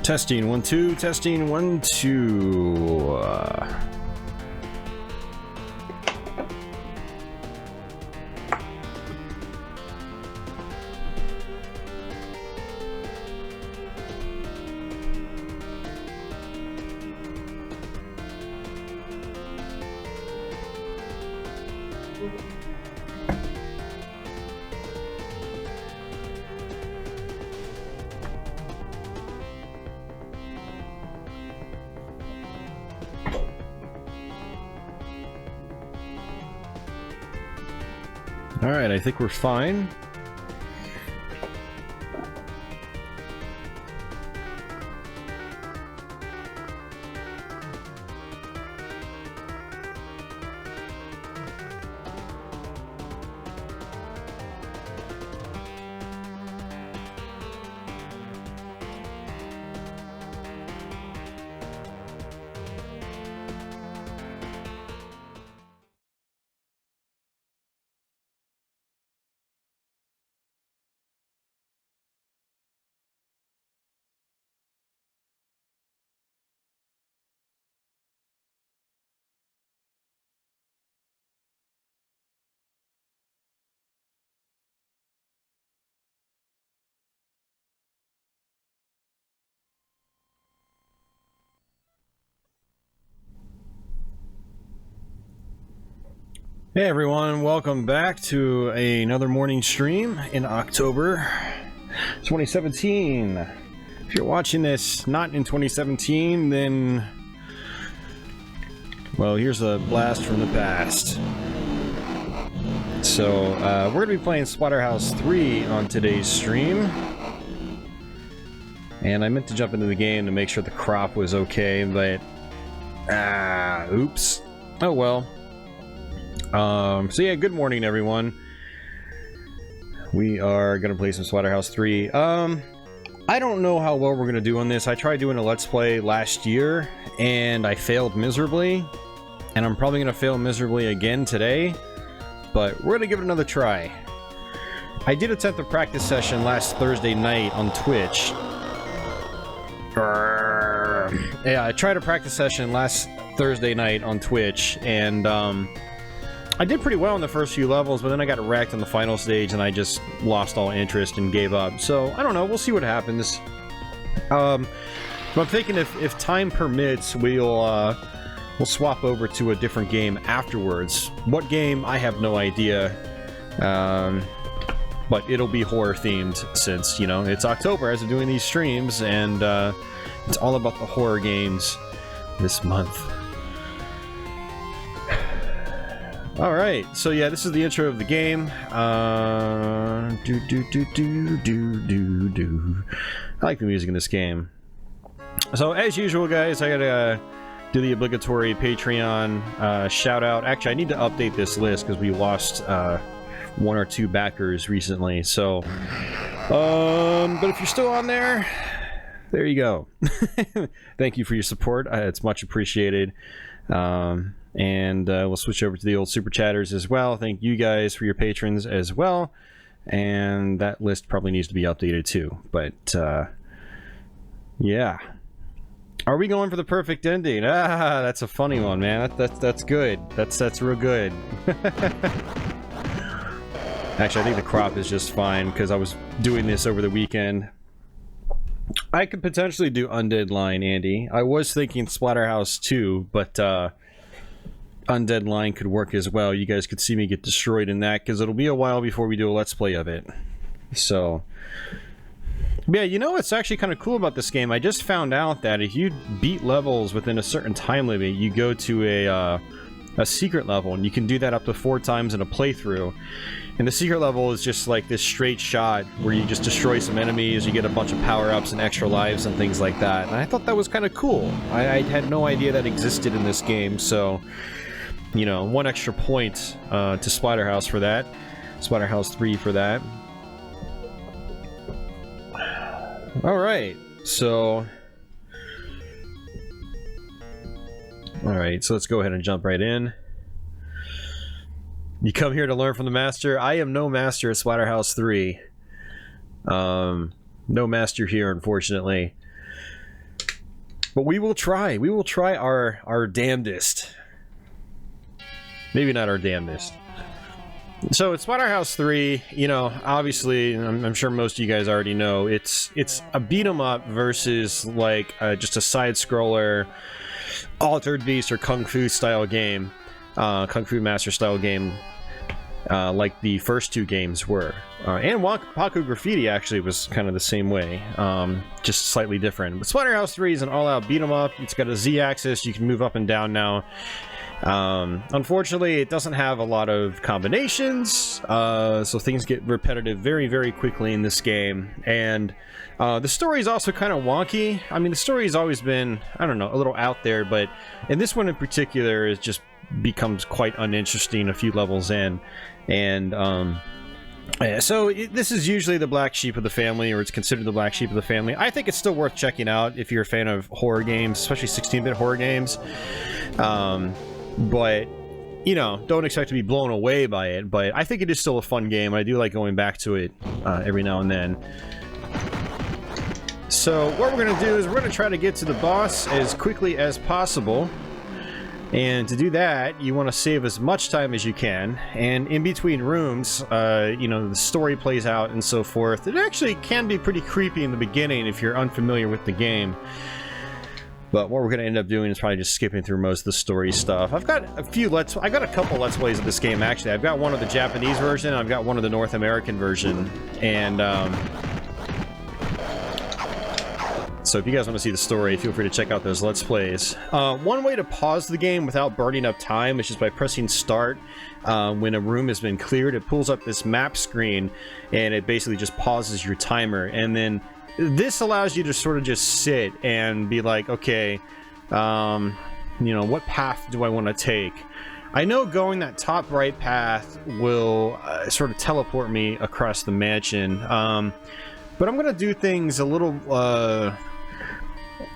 Testing 1 2, testing 1 2. Alright, I think we're fine. Hey everyone, welcome back to another morning stream in October 2017. If you're watching this not in 2017, then, well, here's a blast from the past. So, we're going to be playing Splatterhouse 3 on today's stream. And I meant to jump into the game to make sure the crop was okay, but, oops. Oh well. So yeah, good morning everyone. We are gonna play some Splatterhouse 3. I don't know how well we're gonna do on this. I tried doing a Let's Play last year, and I failed miserably. And I'm probably gonna fail miserably again today, but we're gonna give it another try. I did attempt a practice session last Thursday night on Twitch. Yeah, I tried a practice session last Thursday night on Twitch, and I did pretty well in the first few levels, but then I got wrecked on the final stage and I just lost all interest and gave up. So, I don't know, we'll see what happens. But I'm thinking if time permits, we'll swap over to a different game afterwards. What game, I have no idea. But it'll be horror themed since, you know, it's October as I'm doing these streams, and it's all about the horror games this month. Alright, so yeah, this is the intro of the game. I like the music in this game. So, as usual, guys, I gotta do the obligatory Patreon shout out. Actually, I need to update this list because we lost 1 or 2 backers recently. So, but if you're still on there, there you go. Thank you for your support. It's much appreciated. And we'll switch over to the old super chatters as well. Thank you guys for your patrons as well. And that list probably needs to be updated too. But yeah. Are we going for the perfect ending? Ah, that's a funny one, man. That's good. That's real good. Actually, I think the crop is just fine because I was doing this over the weekend. I could potentially do Undead Line, Andy. I was thinking Splatterhouse 2, but Undead Line could work as well. You guys could see me get destroyed in that, because it'll be a while before we do a Let's Play of it. So, yeah, you know what's actually kind of cool about this game? I just found out that if you beat levels within a certain time limit, you go to a secret level, and you can do that up to 4 times in a playthrough. And the secret level is just like this straight shot where you just destroy some enemies, you get a bunch of power-ups and extra lives and things like that. And I thought that was kind of cool. I had no idea that existed in this game, so, you know, 1 extra point to Splatterhouse for that. Splatterhouse 3 for that. Alright, so... Alright, so let's go ahead and jump right in. You come here to learn from the master. I am no master at Splatterhouse 3. No master here, unfortunately. But we will try. We will try our damnedest. Maybe not our damnedest. So it's Splatterhouse 3, you know, obviously, I'm sure most of you guys already know, it's a beat 'em up versus like just a side scroller, Altered Beast or Kung Fu style game, Kung Fu Master style game, like the first two games were. And Paku Graffiti actually was kind of the same way, just slightly different. But Splatterhouse 3 is an all-out beat 'em up. It's got a Z-axis, you can move up and down now. Unfortunately, it doesn't have a lot of combinations, so things get repetitive very, very quickly in this game. And the story is also kind of wonky. I mean, the story has always been, I don't know, a little out there, but in this one in particular, it just becomes quite uninteresting a few levels in. And so this is usually the black sheep of the family, or it's considered the black sheep of the family. I think it's still worth checking out if you're a fan of horror games, especially 16-bit horror games. But, you know, don't expect to be blown away by it, but I think it is still a fun game. I do like going back to it every now and then. So what we're going to do is we're going to try to get to the boss as quickly as possible. And to do that, you want to save as much time as you can. And in between rooms, you know, the story plays out and so forth. It actually can be pretty creepy in the beginning if you're unfamiliar with the game. But what we're going to end up doing is probably just skipping through most of the story stuff. I've got a couple Let's Plays of this game, actually. I've got one of the Japanese version, and I've got one of the North American version. And, so if you guys want to see the story, feel free to check out those Let's Plays. One way to pause the game without burning up time is just by pressing start. When a room has been cleared, it pulls up this map screen, and it basically just pauses your timer. And then this allows you to sort of just sit and be like, okay, you know, what path do I want to take? I know going that top right path will sort of teleport me across the mansion, but I'm going to do things a little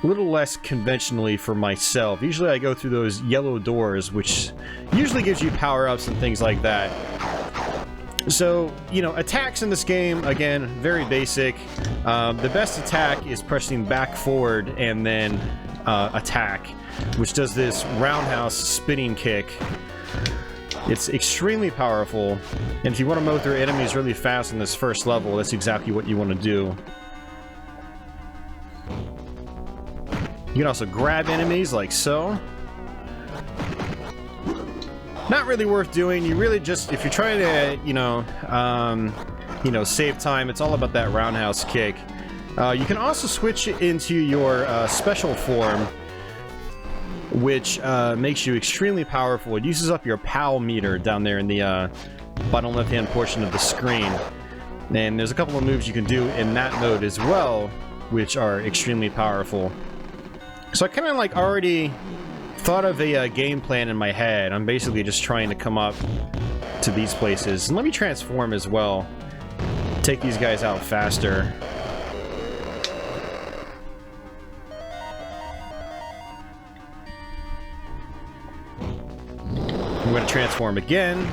less conventionally for myself. Usually I go through those yellow doors, which usually gives you power-ups and things like that. So, you know, attacks in this game, again, very basic. The best attack is pressing back forward and then attack, which does this roundhouse spinning kick. It's extremely powerful, and if you want to mow through enemies really fast in this first level, that's exactly what you want to do. You can also grab enemies like so. Not really worth doing. You really just, if you're trying to, you know, save time, it's all about that roundhouse kick. You can also switch into your special form, which makes you extremely powerful. It uses up your POW meter down there in the bottom left-hand portion of the screen. And there's a couple of moves you can do in that mode as well, which are extremely powerful. So I kind of like already thought of a game plan in my head. I'm basically just trying to come up to these places. And let me transform as well. Take these guys out faster. I'm going to transform again.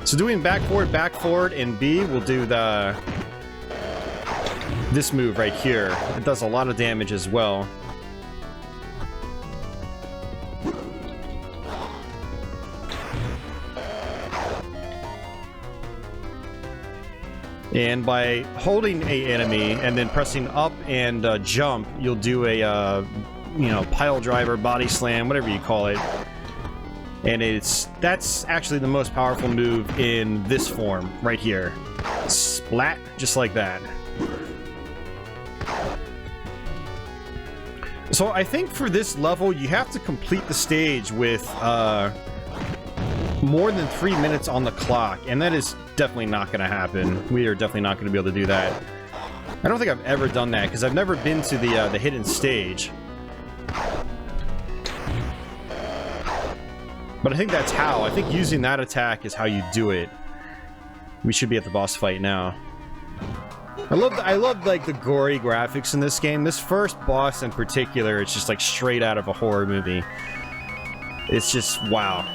So doing back forward, and B, we'll do this move right here. It does a lot of damage as well. And by holding a enemy and then pressing up and jump, you'll do a you know, pile driver, body slam, whatever you call it. And that's actually the most powerful move in this form right here. Splat, just like that. So I think for this level, you have to complete the stage with more than 3 minutes on the clock, and that is definitely not going to happen. We are definitely not going to be able to do that. I don't think I've ever done that, because I've never been to the hidden stage. But I think that's how. I think using that attack is how you do it. We should be at the boss fight now. I love like the gory graphics in this game. This first boss in particular, it's just like straight out of a horror movie. It's just wow.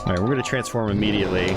Alright, we're going to transform immediately.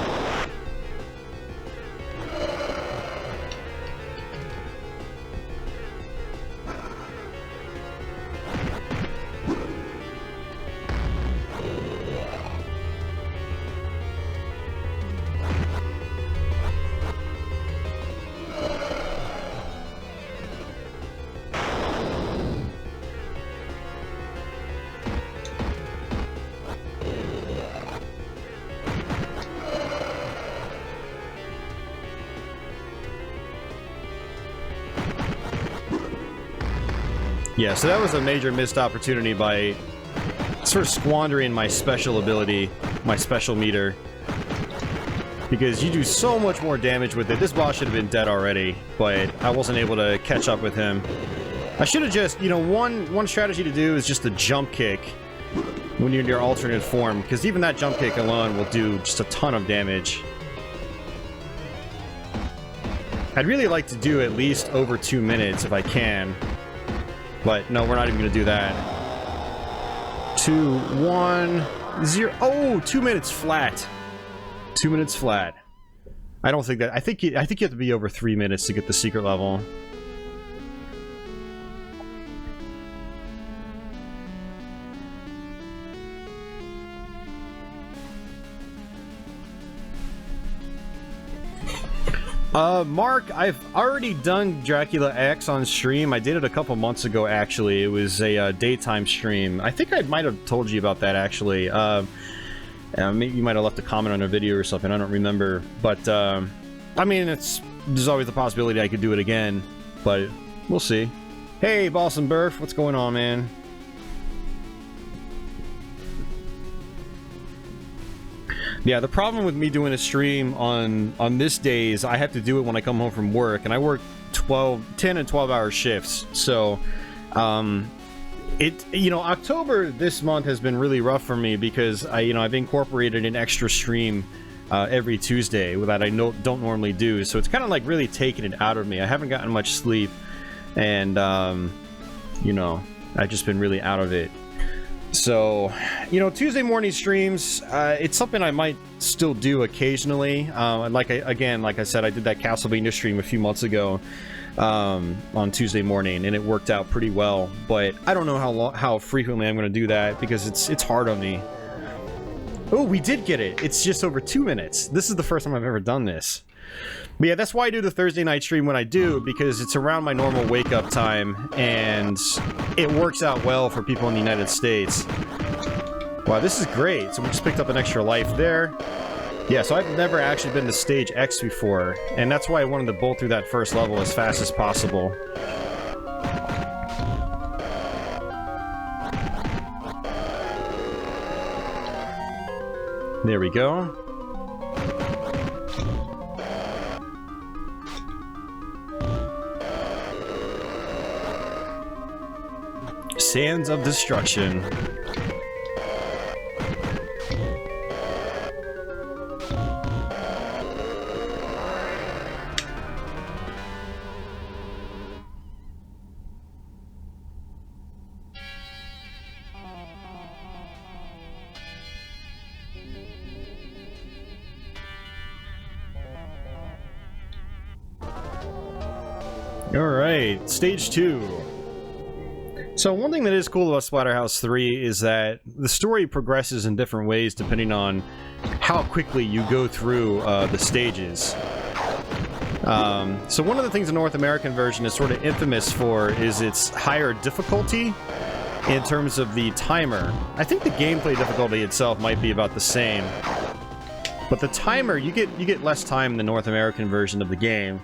Yeah, so that was a major missed opportunity by sort of squandering my special ability, my special meter. Because you do so much more damage with it. This boss should have been dead already, but I wasn't able to catch up with him. I should have just, you know, one strategy to do is just a jump kick when you're in your alternate form, because even that jump kick alone will do just a ton of damage. I'd really like to do at least over 2 minutes if I can. But no, we're not even going to do that. 2, 1, 0. Oh, 2 minutes flat. 2 minutes flat. I don't think that. I think you have to be over 3 minutes to get the secret level. Mark, I've already done Dracula X on stream. I did it a couple months ago, actually. It was a daytime stream. I think I might have told you about that, actually. Maybe you might have left a comment on a video or something. I don't remember. But, I mean, there's always the possibility I could do it again. But we'll see. Hey, Boss and Burf, what's going on, man? Yeah, the problem with me doing a stream on this day is I have to do it when I come home from work, and I work 10 and 12-hour shifts. So, you know, October this month has been really rough for me because I've incorporated an extra stream every Tuesday that I don't normally do. So it's kind of like really taking it out of me. I haven't gotten much sleep, and you know, I've just been really out of it. So, you know, Tuesday morning streams, it's something I might still do occasionally. Like I said, I did that Castlevania stream a few months ago on Tuesday morning, and it worked out pretty well. But I don't know how frequently I'm going to do that because it's hard on me. Oh, we did get it. It's just over 2 minutes. This is the first time I've ever done this. But yeah, that's why I do the Thursday night stream when I do, because it's around my normal wake-up time, and it works out well for people in the United States. Wow, this is great. So we just picked up an extra life there. Yeah, so I've never actually been to Stage X before, and that's why I wanted to bolt through that first level as fast as possible. There we go. Sands of Destruction. Alright, Stage 2. So one thing that is cool about Splatterhouse 3 is that the story progresses in different ways depending on how quickly you go through the stages. So one of the things the North American version is sort of infamous for is its higher difficulty in terms of the timer. I think the gameplay difficulty itself might be about the same, but the timer, you get less time in the North American version of the game.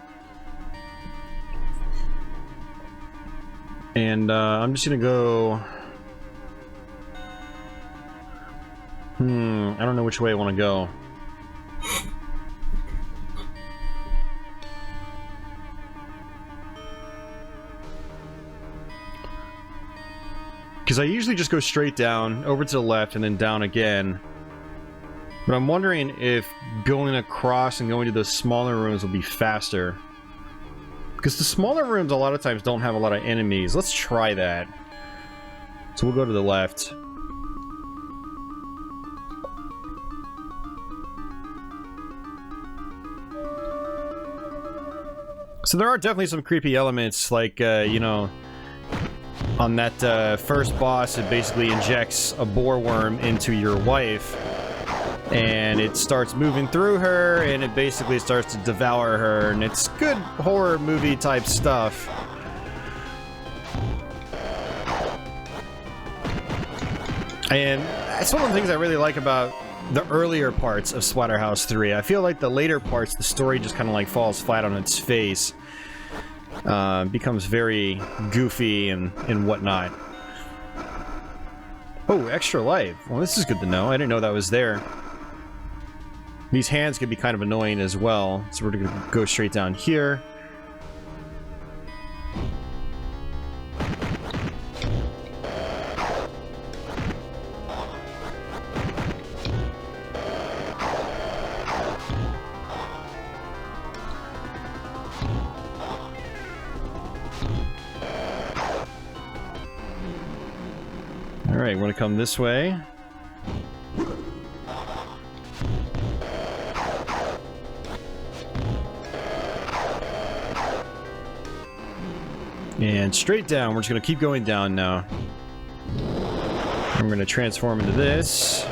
And I'm just gonna go... I don't know which way I want to go. Because I usually just go straight down, over to the left, and then down again. But I'm wondering if going across and going to those smaller rooms will be faster. Because the smaller rooms a lot of times don't have a lot of enemies. Let's try that. So we'll go to the left. So there are definitely some creepy elements, like, you know, on that first boss, it basically injects a boar worm into your wife, and it starts moving through her, and it basically starts to devour her, and it's good horror movie type stuff. And that's one of the things I really like about the earlier parts of Splatterhouse 3. I feel like the later parts, the story just kind of like falls flat on its face. Becomes very goofy and whatnot. Oh, extra life. Well, this is good to know. I didn't know that was there. These hands can be kind of annoying as well. So we're gonna go straight down here. Alright, we're gonna come this way. And straight down. We're just gonna keep going down now. I'm gonna transform into this.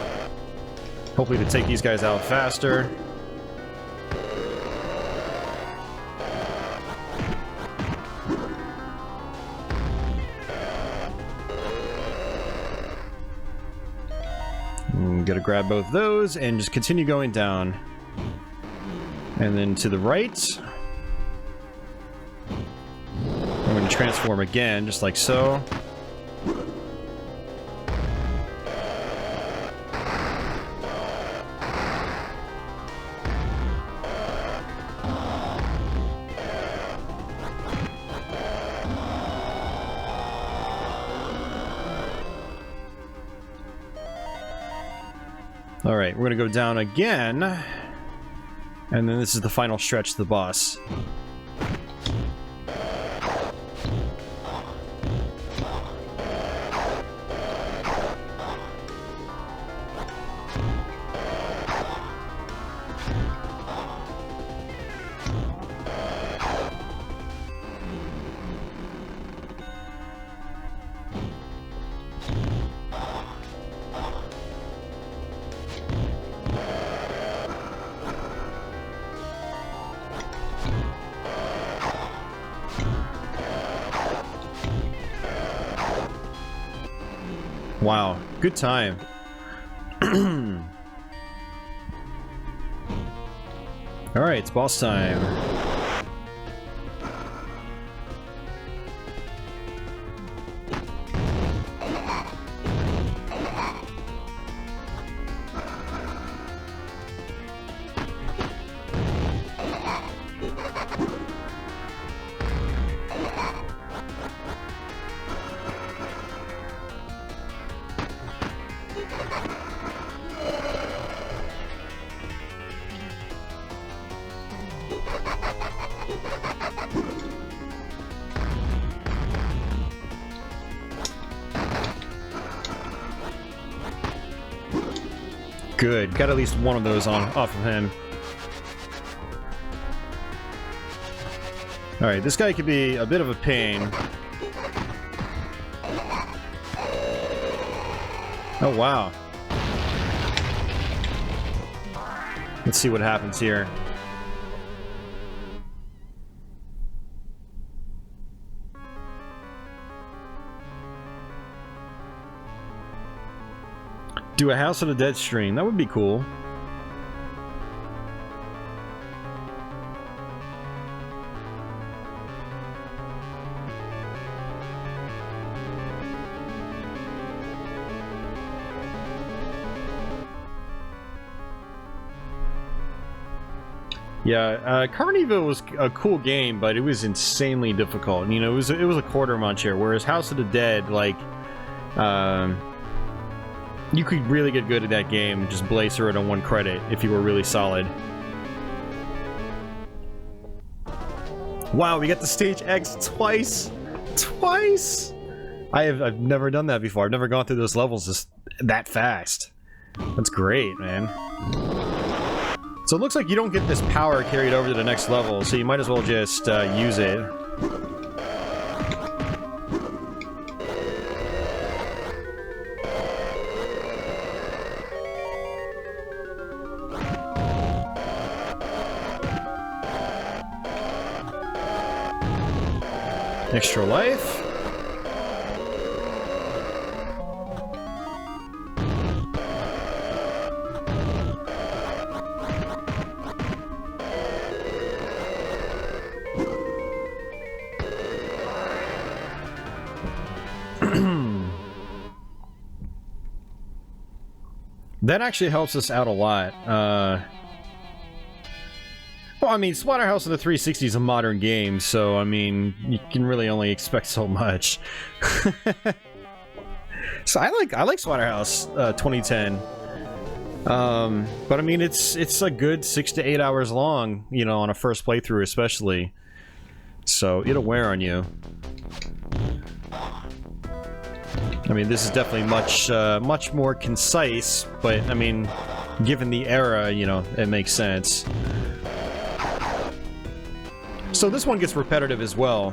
Hopefully to take these guys out faster. Gotta grab both those and just continue going down. And then to the right. I'm going to transform again, just like so. Alright, we're gonna go down again. And then this is the final stretch to the boss. Wow, good time. Alright, it's boss time. Good. Got at least one of those off of him. Alright, this guy could be a bit of a pain. Oh, wow. Let's see what happens here. Do a House of the Dead stream. That would be cool. Yeah, Carnival was a cool game, but it was insanely difficult. And, you know, it was a quarter muncher, whereas House of the Dead, like, you could really get good at that game and just blaze through it on one credit if you were really solid. Wow, we got the stage X twice! Twice! I've never done that before. I've never gone through those levels just that fast. That's great, man. So it looks like you don't get this power carried over to the next level, so you might as well just use it. Extra life. That actually helps us out a lot. Well, I mean, Splatterhouse on the 360 is a modern game, so, I mean, you can really only expect so much. So I like Splatterhouse 2010. But I mean, it's a good 6 to 8 hours long, you know, on a first playthrough especially. So it'll wear on you. I mean, this is definitely much more concise, but I mean, given the era, you know, it makes sense. So this one gets repetitive as well.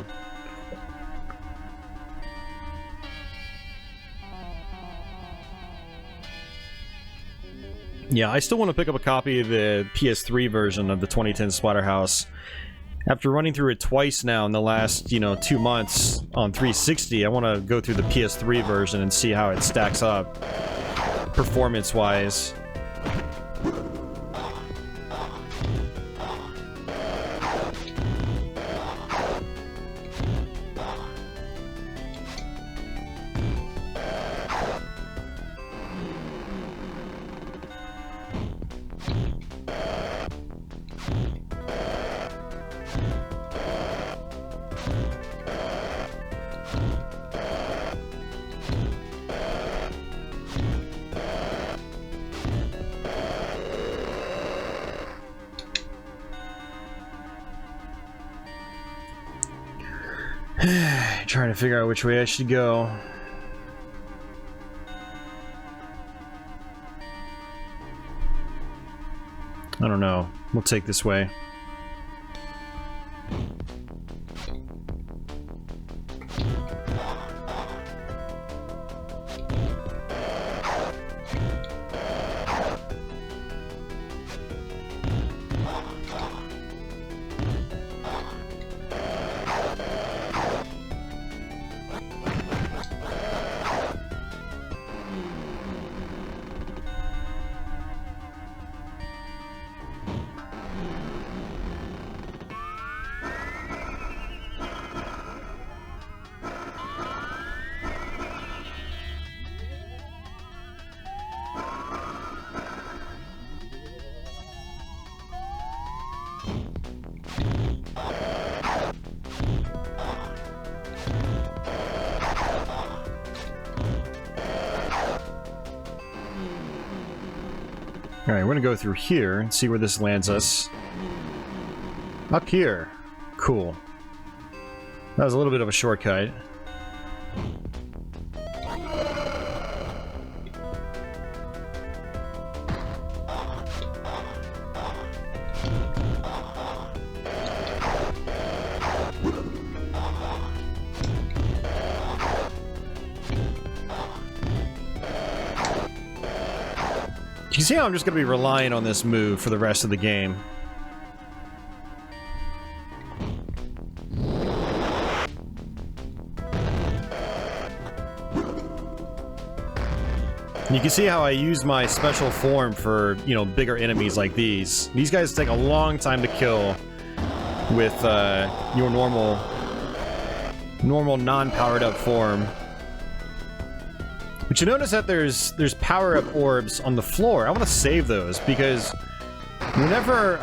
Yeah, I still want to pick up a copy of the PS3 version of the 2010 Splatterhouse. After running through it twice now in the last, you know, 2 months on 360, I want to go through the PS3 version and see how it stacks up performance-wise. Trying to figure out which way I should go. I don't know. We'll take this way. Alright, we're gonna go through here and see where this lands us. Up here. Cool. That was a little bit of a shortcut. You see how I'm just going to be relying on this move for the rest of the game. You can see how I use my special form for, you know, bigger enemies like these. These guys take a long time to kill with your normal non-powered up form. But you notice that there's power-up orbs on the floor. I want to save those because whenever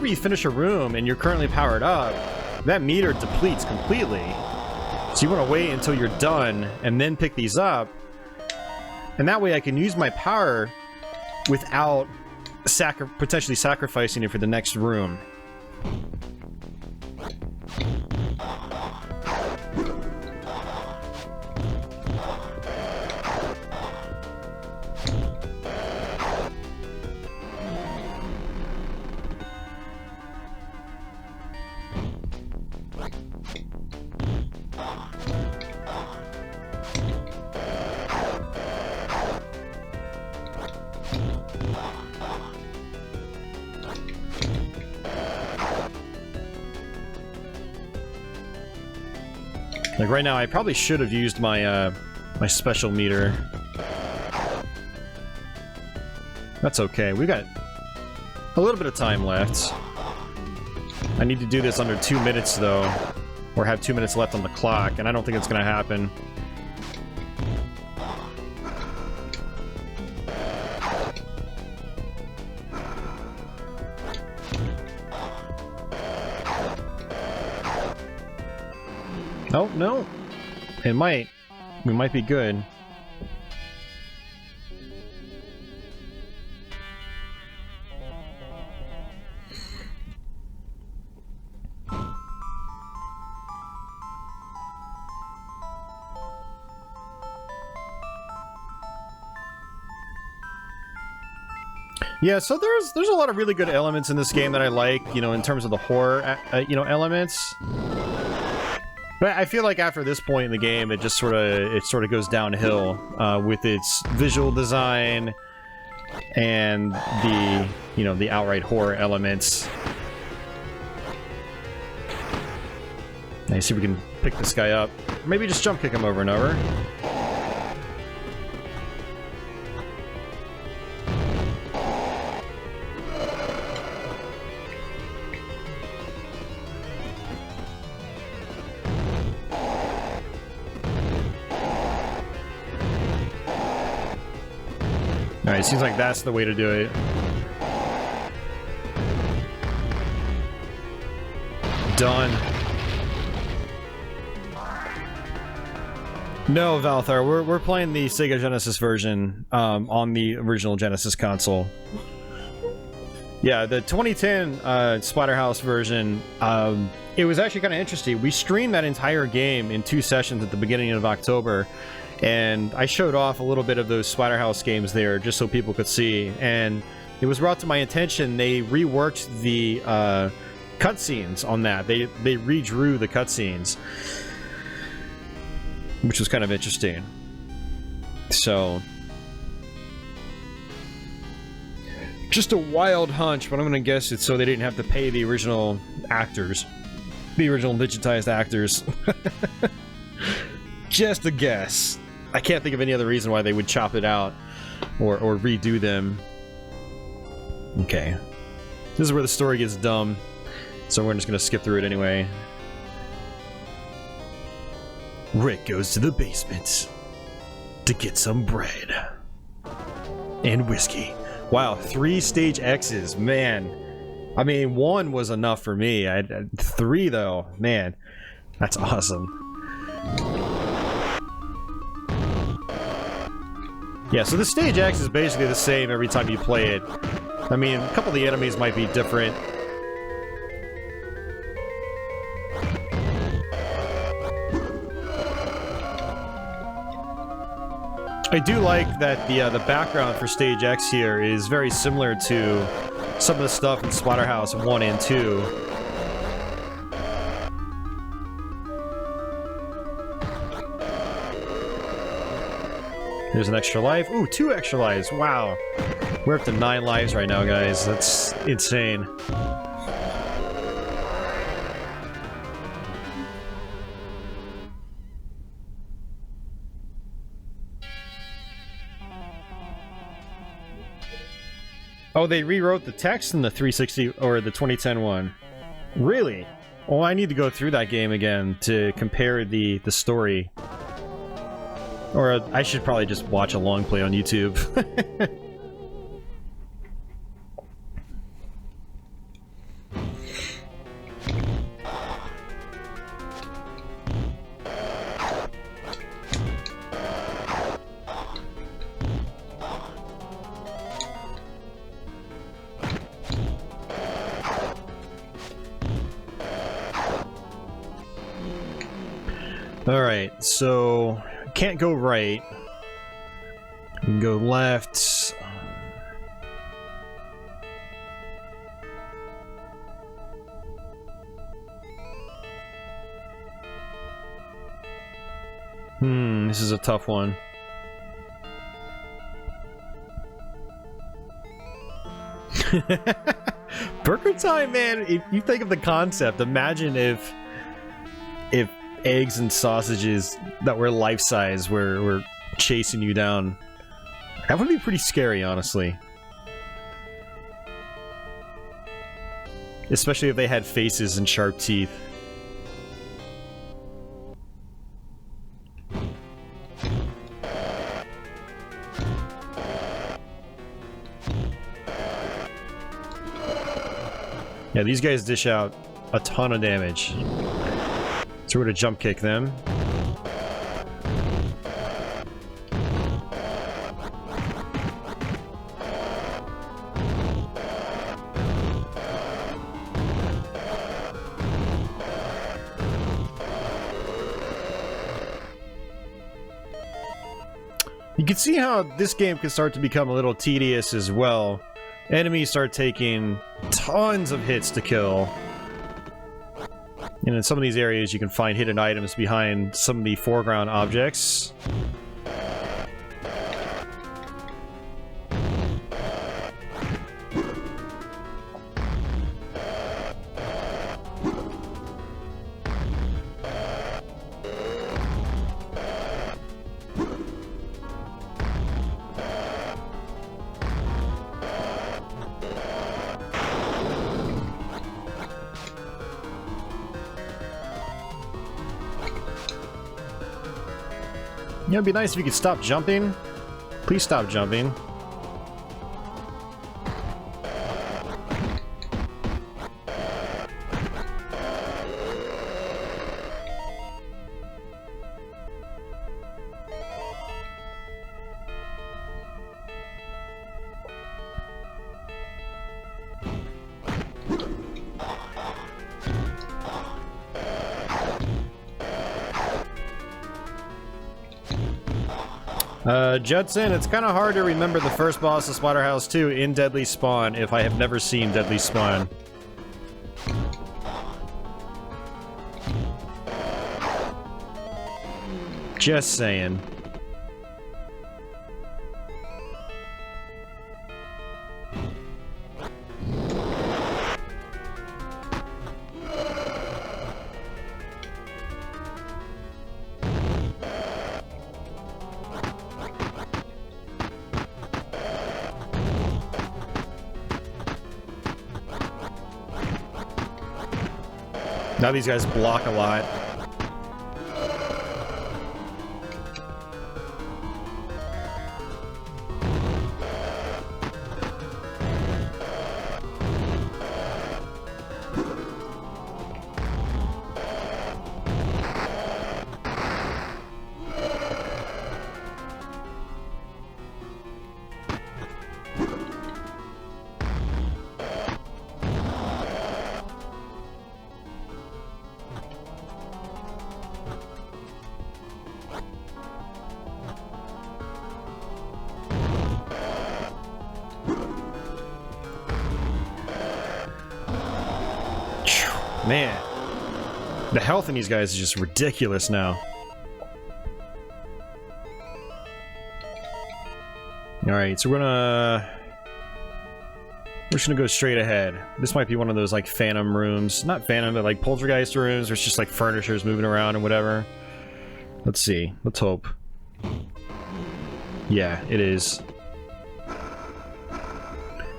you finish a room and you're currently powered up, that meter depletes completely. So you want to wait until you're done and then pick these up. And that way I can use my power without potentially sacrificing it for the next room. Like right now, I probably should have used my my special meter. That's okay. We got a little bit of time left. I need to do this under 2 minutes though, or have 2 minutes left on the clock, and I don't think it's gonna happen. Oh, no. It might. We might be good. Yeah, so there's a lot of really good elements in this game that I like, you know, in terms of the horror, you know, elements. But I feel like after this point in the game, it just sort of goes downhill with its visual design and the, you know, the outright horror elements. Let's see if we can pick this guy up. Maybe just jump kick him over and over. Alright, seems like that's the way to do it. Done. No, Valthar, we're playing the Sega Genesis version on the original Genesis console. Yeah, the 2010 Splatterhouse version, it was actually kind of interesting. We streamed that entire game in 2 sessions at the beginning of October. And I showed off a little bit of those Splatterhouse games there just so people could see. And it was brought to my attention, they reworked the cutscenes on that. They redrew the cutscenes, which was kind of interesting. So, just a wild hunch, but I'm gonna guess it's so they didn't have to pay the original actors. The original digitized actors. Just a guess. I can't think of any other reason why they would chop it out or redo them. Okay. This is where the story gets dumb, so we're just gonna skip through it anyway. Rick goes to the basement to get some bread and whiskey. Wow, 3 stage X's, man. I mean, 1 was enough for me. 3 though, man, that's awesome. Yeah, so the stage X is basically the same every time you play it. I mean, a couple of the enemies might be different. I do like that the background for stage X here is very similar to some of the stuff in Splatterhouse 1 and 2. There's an extra life. Ooh, 2 extra lives. Wow. We're up to 9 lives right now, guys. That's insane. Oh, they rewrote the text in the 360 or the 2010 one. Really? Oh, I need to go through that game again to compare the story. Or I should probably just watch a long play on YouTube. Alright, so can't go right. We can go left. This is a tough one. Burger time, man. If you think of the concept, imagine if eggs and sausages that were life-size were chasing you down. That would be pretty scary, honestly. Especially if they had faces and sharp teeth. Yeah, these guys dish out a ton of damage. So we're gonna jump kick them. You can see how this game can start to become a little tedious as well. Enemies start taking tons of hits to kill. And in some of these areas you can find hidden items behind some of the foreground objects. You know, it'd be nice if you could stop jumping. Please stop jumping. Judson, it's kind of hard to remember the first boss of Splatterhouse 2 in Deadly Spawn if I have never seen Deadly Spawn. Just saying. Now these guys block a lot. Man, the health in these guys is just ridiculous now. Alright, so we're just gonna go straight ahead. This might be one of those like phantom rooms. Not phantom, but like poltergeist rooms where it's just like furnitures moving around and whatever. Let's see. Let's hope. Yeah, it is.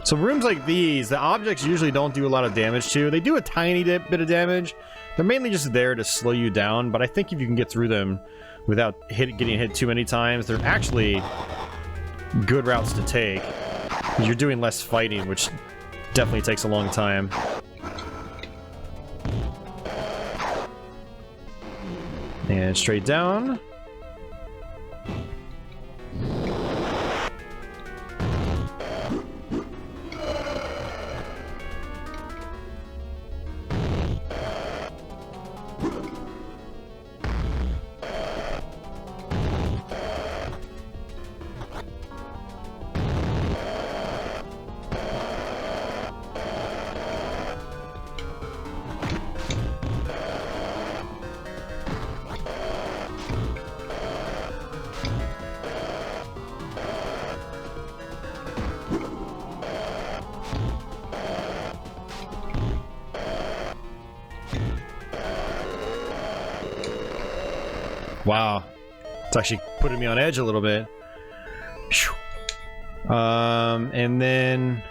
So rooms like these, the objects usually don't do a lot of damage to. They do a tiny bit of damage. They're mainly just there to slow you down, but I think if you can get through them without getting hit too many times, they're actually good routes to take. You're doing less fighting, which definitely takes a long time. And straight down. Wow. It's actually putting me on edge a little bit. And then...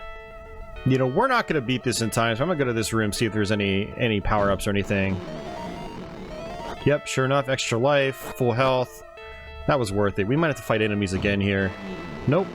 You know, we're not going to beat this in time, so I'm going to go to this room, see if there's any power-ups or anything. Yep, sure enough, extra life, full health. That was worth it. We might have to fight enemies again here. Nope.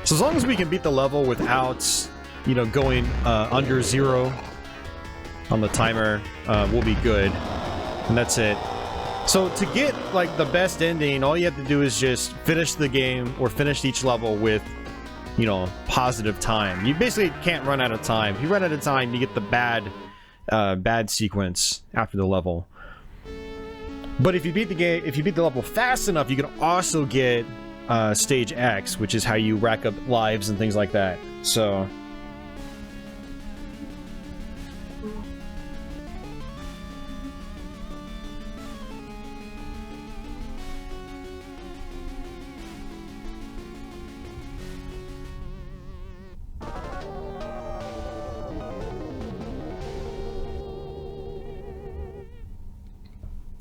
So as long as we can beat the level without, you know, going under 0 on the timer, we'll be good. And that's it. So to get, like, the best ending, all you have to do is just finish the game or finish each level with, you know, positive time. You basically can't run out of time. If you run out of time, you get the bad sequence after the level. But if you beat the game, if you beat the level fast enough, you can also get stage X, which is how you rack up lives and things like that. So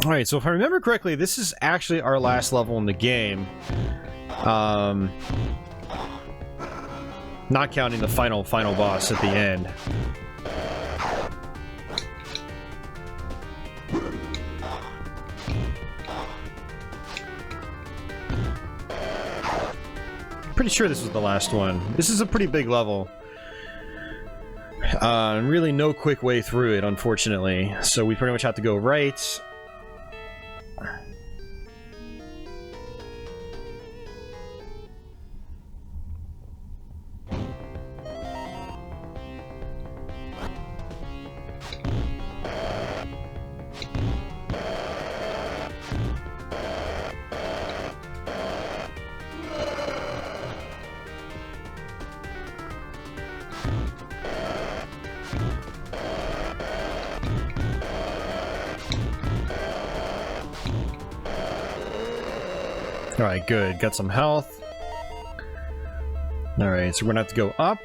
alright, so if I remember correctly, this is actually our last level in the game. Not counting the final boss at the end. Pretty sure this was the last one. This is a pretty big level. Really no quick way through it, unfortunately. So we pretty much have to go right. Alright, good. Got some health. Alright, so we're gonna have to go up.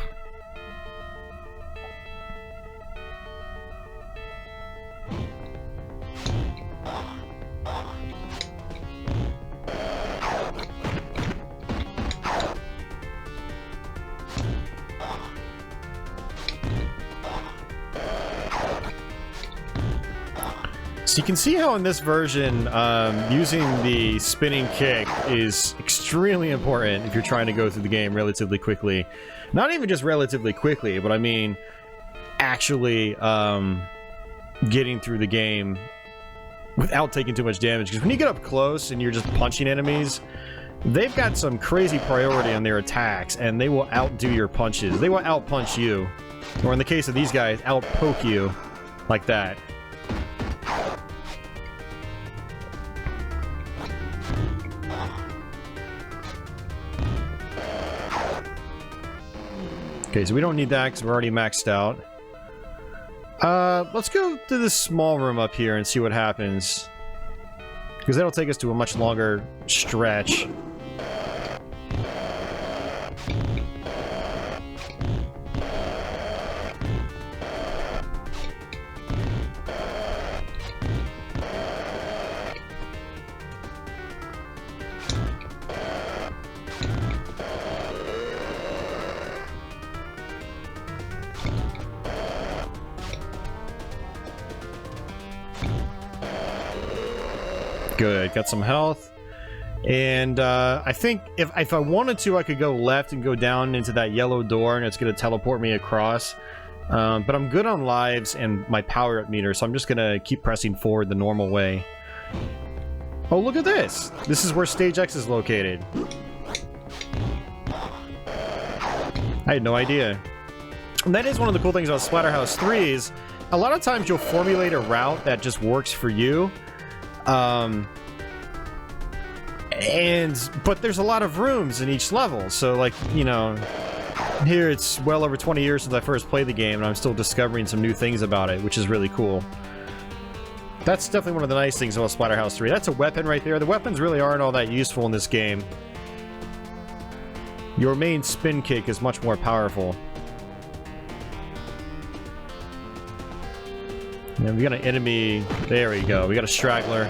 So you can see how in this version, using the spinning kick is extremely important if you're trying to go through the game relatively quickly. Not even just relatively quickly, but I mean actually getting through the game without taking too much damage. Because when you get up close and you're just punching enemies, they've got some crazy priority on their attacks, and they will outdo your punches. They will outpunch you. Or in the case of these guys, outpoke you like that. Okay, so we don't need that because we're already maxed out. Let's go to this small room up here and see what happens. Because that'll take us to a much longer stretch. Good, got some health. And I think if I wanted to, I could go left and go down into that yellow door, and it's going to teleport me across. But I'm good on lives and my power-up meter, so I'm just gonna keep pressing forward the normal way. Oh, look at this! This is where Stage X is located. I had no idea. And that is one of the cool things about Splatterhouse 3 is a lot of times you'll formulate a route that just works for you. But there's a lot of rooms in each level, so like, you know, here it's well over 20 years since I first played the game and I'm still discovering some new things about it, which is really cool. That's definitely one of the nice things about Splatterhouse 3. That's a weapon right there. The weapons really aren't all that useful in this game. Your main spin kick is much more powerful. And we got an enemy. There we go. We got a straggler.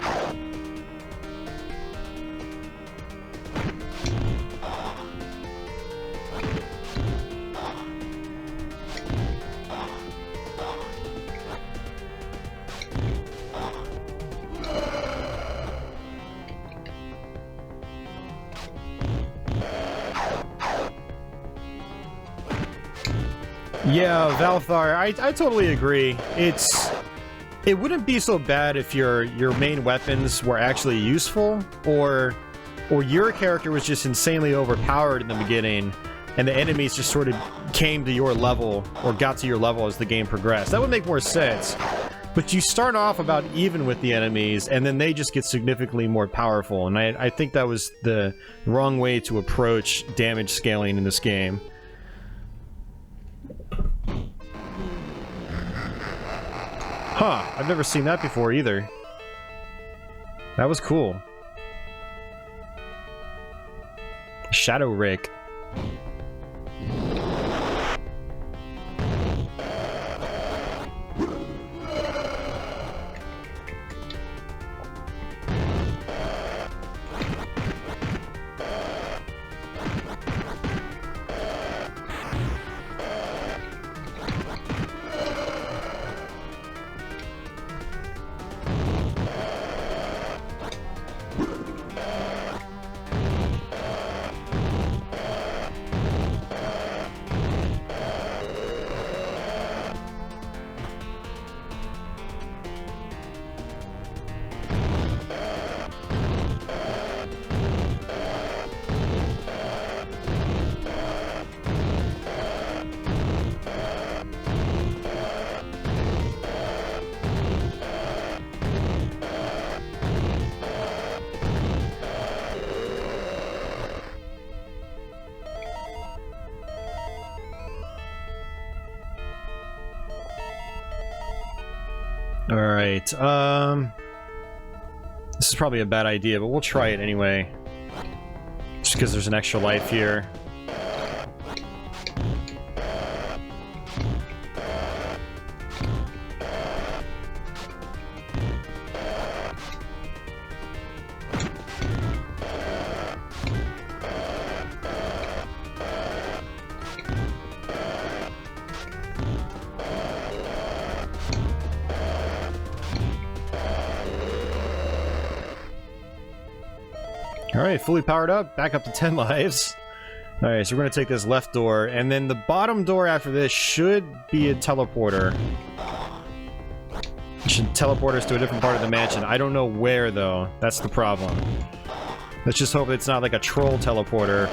Yeah, Valthar, I totally agree. It wouldn't be so bad if your main weapons were actually useful, or your character was just insanely overpowered in the beginning, and the enemies just sort of came to your level, or got to your level as the game progressed. That would make more sense. But you start off about even with the enemies, and then they just get significantly more powerful, and I think that was the wrong way to approach damage scaling in this game. Huh, I've never seen that before either. That was cool. Shadow Rick. Alright, this is probably a bad idea, but we'll try it anyway. Just because there's an extra life here. Alright, fully powered up, back up to 10 lives. Alright, so we're gonna take this left door, and then the bottom door after this should be a teleporter. It should teleport us to a different part of the mansion. I don't know where, though. That's the problem. Let's just hope it's not like a troll teleporter,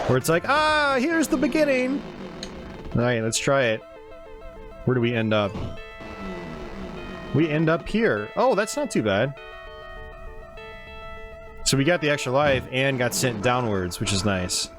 where it's like, ah, here's the beginning! Alright, let's try it. Where do we end up? We end up here. Oh, that's not too bad. So we got the extra life and got sent downwards, which is nice.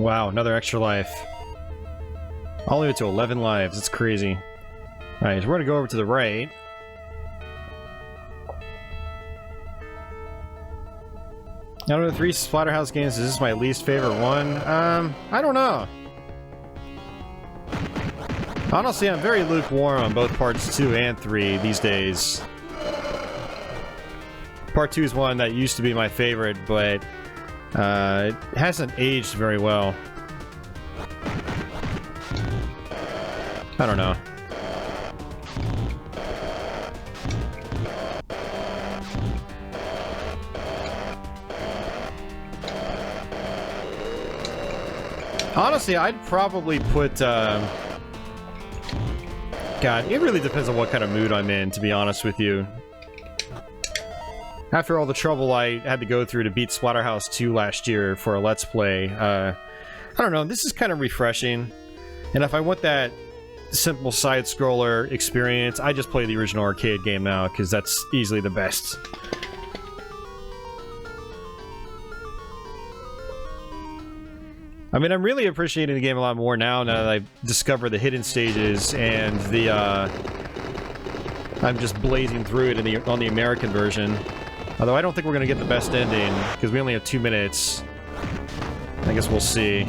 Wow, another extra life. All the way to 11 lives. That's crazy. Alright, so we're gonna go over to the right. Out of the 3 Splatterhouse games, is this my least favorite one? I don't know. Honestly, I'm very lukewarm on both parts 2 and 3 these days. Part 2 is one that used to be my favorite, but it hasn't aged very well. I don't know. Honestly, I'd probably put, God, it really depends on what kind of mood I'm in, to be honest with you. After all the trouble I had to go through to beat Splatterhouse 2 last year for a Let's Play, I don't know, this is kind of refreshing. And if I want that simple side-scroller experience, I just play the original arcade game now, because that's easily the best. I mean, I'm really appreciating the game a lot more now that I've discovered the hidden stages and the, I'm just blazing through it on the American version. Although I don't think we're gonna get the best ending, because we only have 2 minutes. I guess we'll see.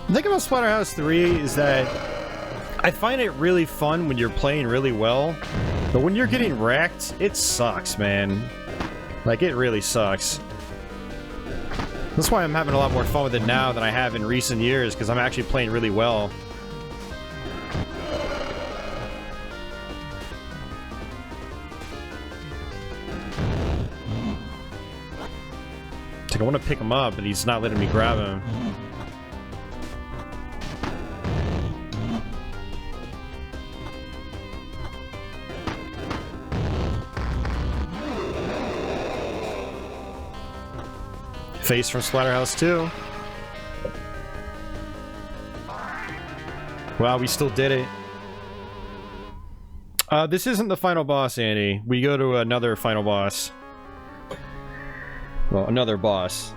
The thing about Splatterhouse 3 is that I find it really fun when you're playing really well, but when you're getting wrecked, it sucks, man. Like, it really sucks. That's why I'm having a lot more fun with it now than I have in recent years, because I'm actually playing really well. It's like, I want to pick him up, but he's not letting me grab him. Face from Splatterhouse 2. Wow, we still did it. This isn't the final boss, Andy. We go to another final boss. Well, another boss.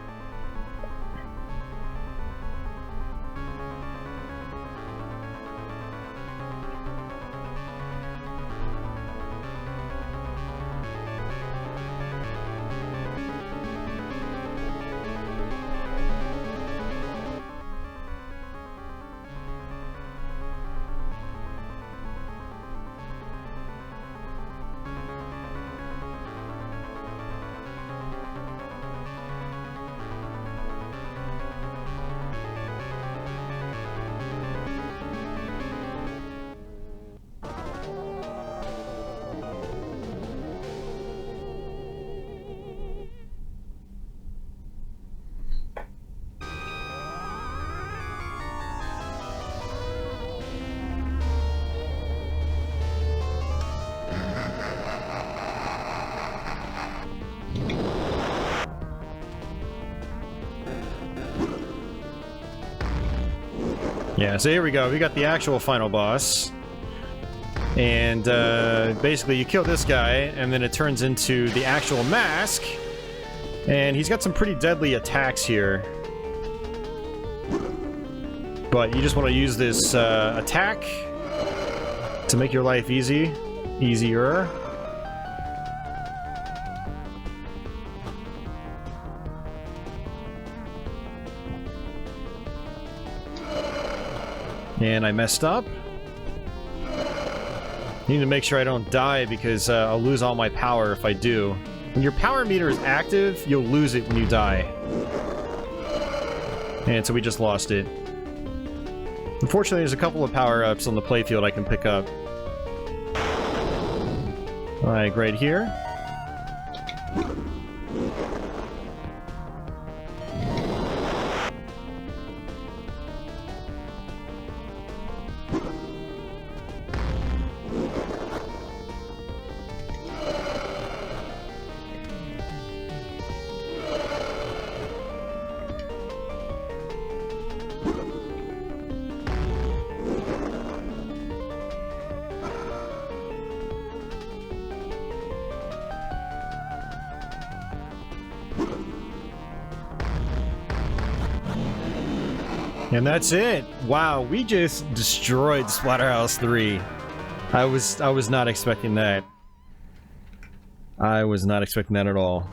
Yeah, so here we go. We got the actual final boss. And basically you kill this guy, and then it turns into the actual mask. And he's got some pretty deadly attacks here. But you just want to use this attack to make your life easier. And I messed up. Need to make sure I don't die because I'll lose all my power if I do. When your power meter is active, you'll lose it when you die. And so we just lost it. Unfortunately, there's a couple of power-ups on the playfield I can pick up. Alright, right here. And that's it. Wow, we just destroyed Splatterhouse 3. I was not expecting that. I was not expecting that at all.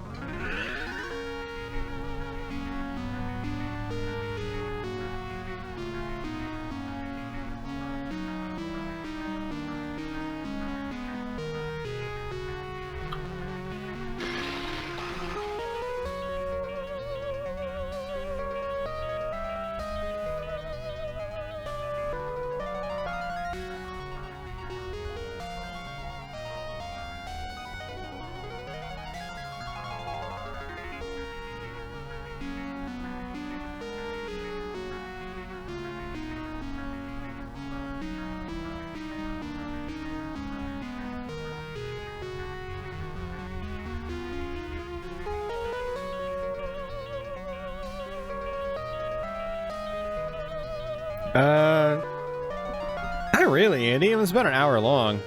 Not really, Andy. It was about an hour long.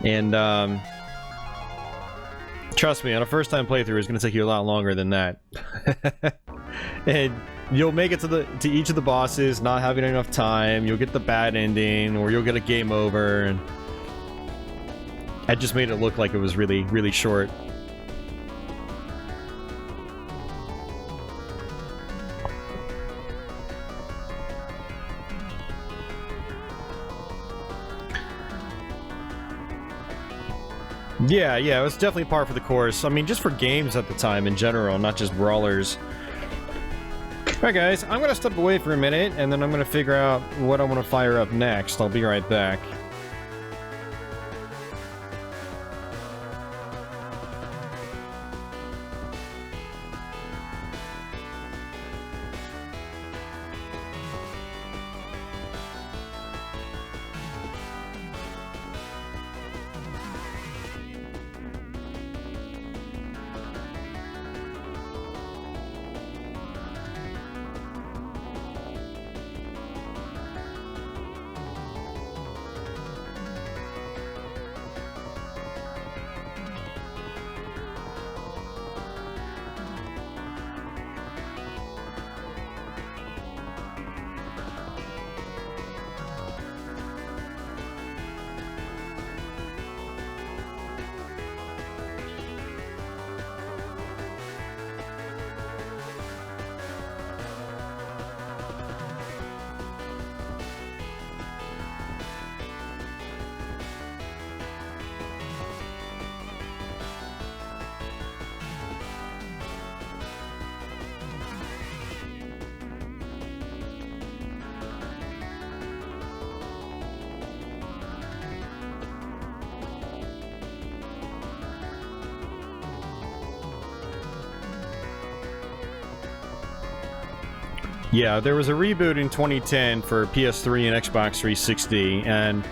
And, trust me, on a first-time playthrough, it's going to take you a lot longer than that. And you'll make it to each of the bosses, not having enough time. You'll get the bad ending, or you'll get a game over. And I just made it look like it was really, really short. Yeah, it was definitely par for the course. I mean, just for games at the time in general, not just brawlers. Alright guys, I'm gonna step away for a minute, and then I'm gonna figure out what I want to fire up next. I'll be right back. Yeah, there was a reboot in 2010 for PS3 and Xbox 360, and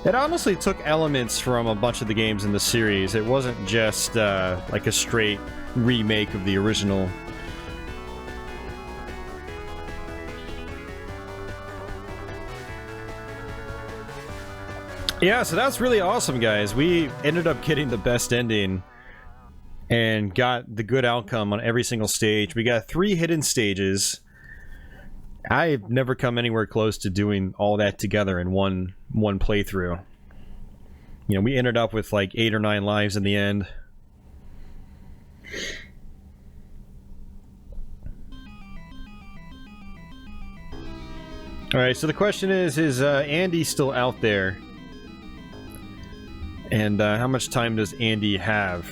it honestly took elements from a bunch of the games in the series. It wasn't just like a straight remake of the original. Yeah, so that's really awesome, guys. We ended up getting the best ending and got the good outcome on every single stage. We got 3 hidden stages. I've never come anywhere close to doing all that together in one playthrough. You know, we ended up with like 8 or 9 lives in the end. Alright, so the question is Andy still out there? And how much time does Andy have?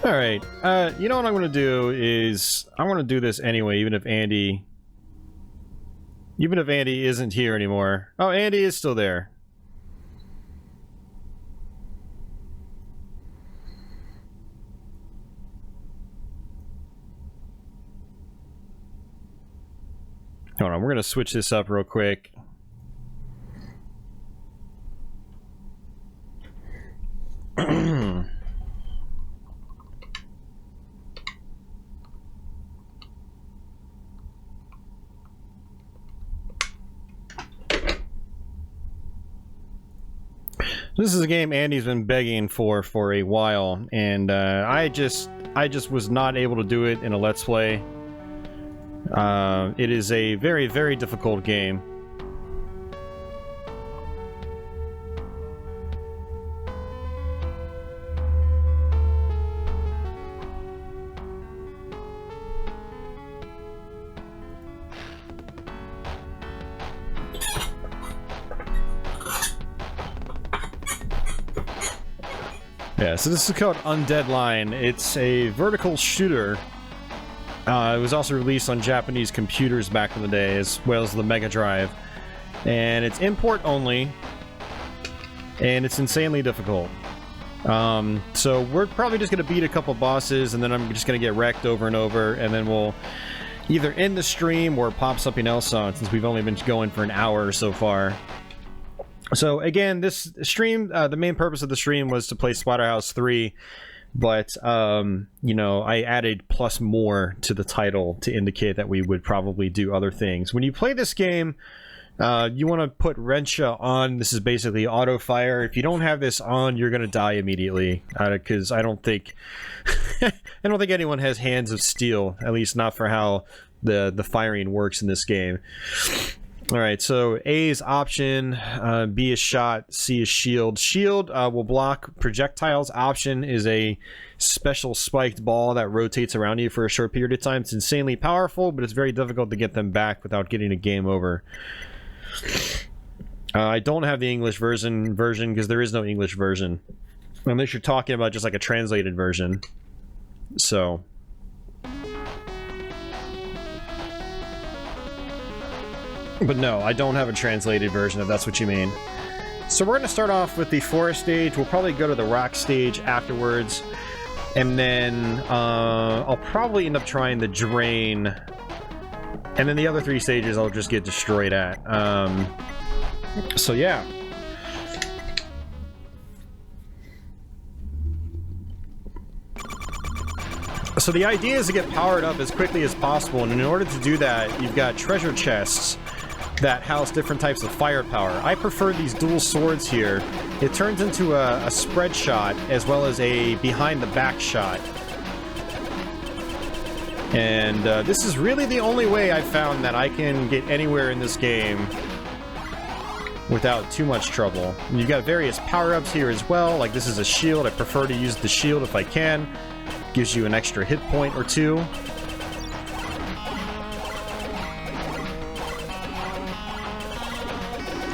Alright, you know what I'm gonna do is... I'm gonna do this anyway, even if Andy isn't here anymore. Oh, Andy is still there. Hold on, we're gonna switch this up real quick. This is a game Andy's been begging for a while, and I just was not able to do it in a Let's Play. It is a very, very difficult game. Yeah, so this is called Undead Line. It's a vertical shooter. It was also released on Japanese computers back in the day, as well as the Megadrive. And it's import only, and it's insanely difficult. So we're probably just going to beat a couple bosses, and then I'm just going to get wrecked over and over, and then we'll either end the stream or pop something else on, since we've only been going for an hour so far. So again, this stream, the main purpose of the stream was to play Splatterhouse 3, but, you know, I added plus more to the title to indicate that we would probably do other things. When you play this game, you want to put Wrencha on. This is basically auto fire. If you don't have this on, you're going to die immediately, because I don't think I don't think anyone has hands of steel, at least not for how the firing works in this game. Alright, so A is option, B is shot, C is shield. Shield will block projectiles. Option is a special spiked ball that rotates around you for a short period of time. It's insanely powerful, but it's very difficult to get them back without getting a game over. I don't have the English version because there is no English version. Unless you're talking about just like a translated version. So... But no, I don't have a translated version, if that's what you mean. So we're going to start off with the forest stage. We'll probably go to the rock stage afterwards. And then I'll probably end up trying the drain. And then the other 3 stages I'll just get destroyed at. So yeah. So the idea is to get powered up as quickly as possible. And in order to do that, you've got treasure chests that house different types of firepower. I prefer these dual swords here. It turns into a spread shot as well as a behind the back shot. And this is really the only way I've found that I can get anywhere in this game without too much trouble. And you've got various power-ups here as well. Like this is a shield. I prefer to use the shield if I can. Gives you an extra hit point or 2.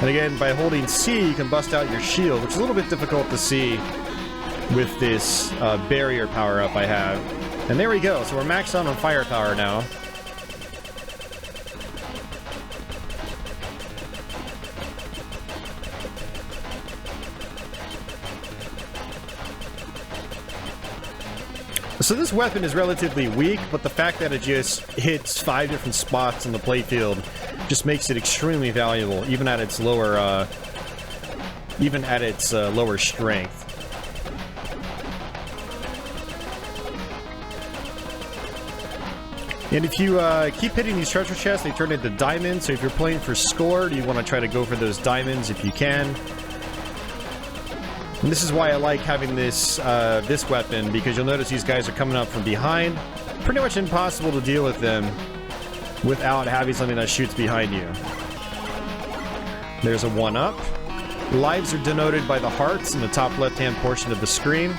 And again, by holding C, you can bust out your shield, which is a little bit difficult to see with this barrier power-up I have. And there we go, so we're maxed out on firepower now. So this weapon is relatively weak, but the fact that it just hits 5 different spots in the playfield just makes it extremely valuable, even at its lower, lower strength. And if you keep hitting these treasure chests, they turn into diamonds. So if you're playing for score, you want to try to go for those diamonds if you can. And this is why I like having this this weapon, because you'll notice these guys are coming up from behind. Pretty much impossible to deal with them without having something that shoots behind you. There's a 1-up. Lives are denoted by the hearts in the top left-hand portion of the screen.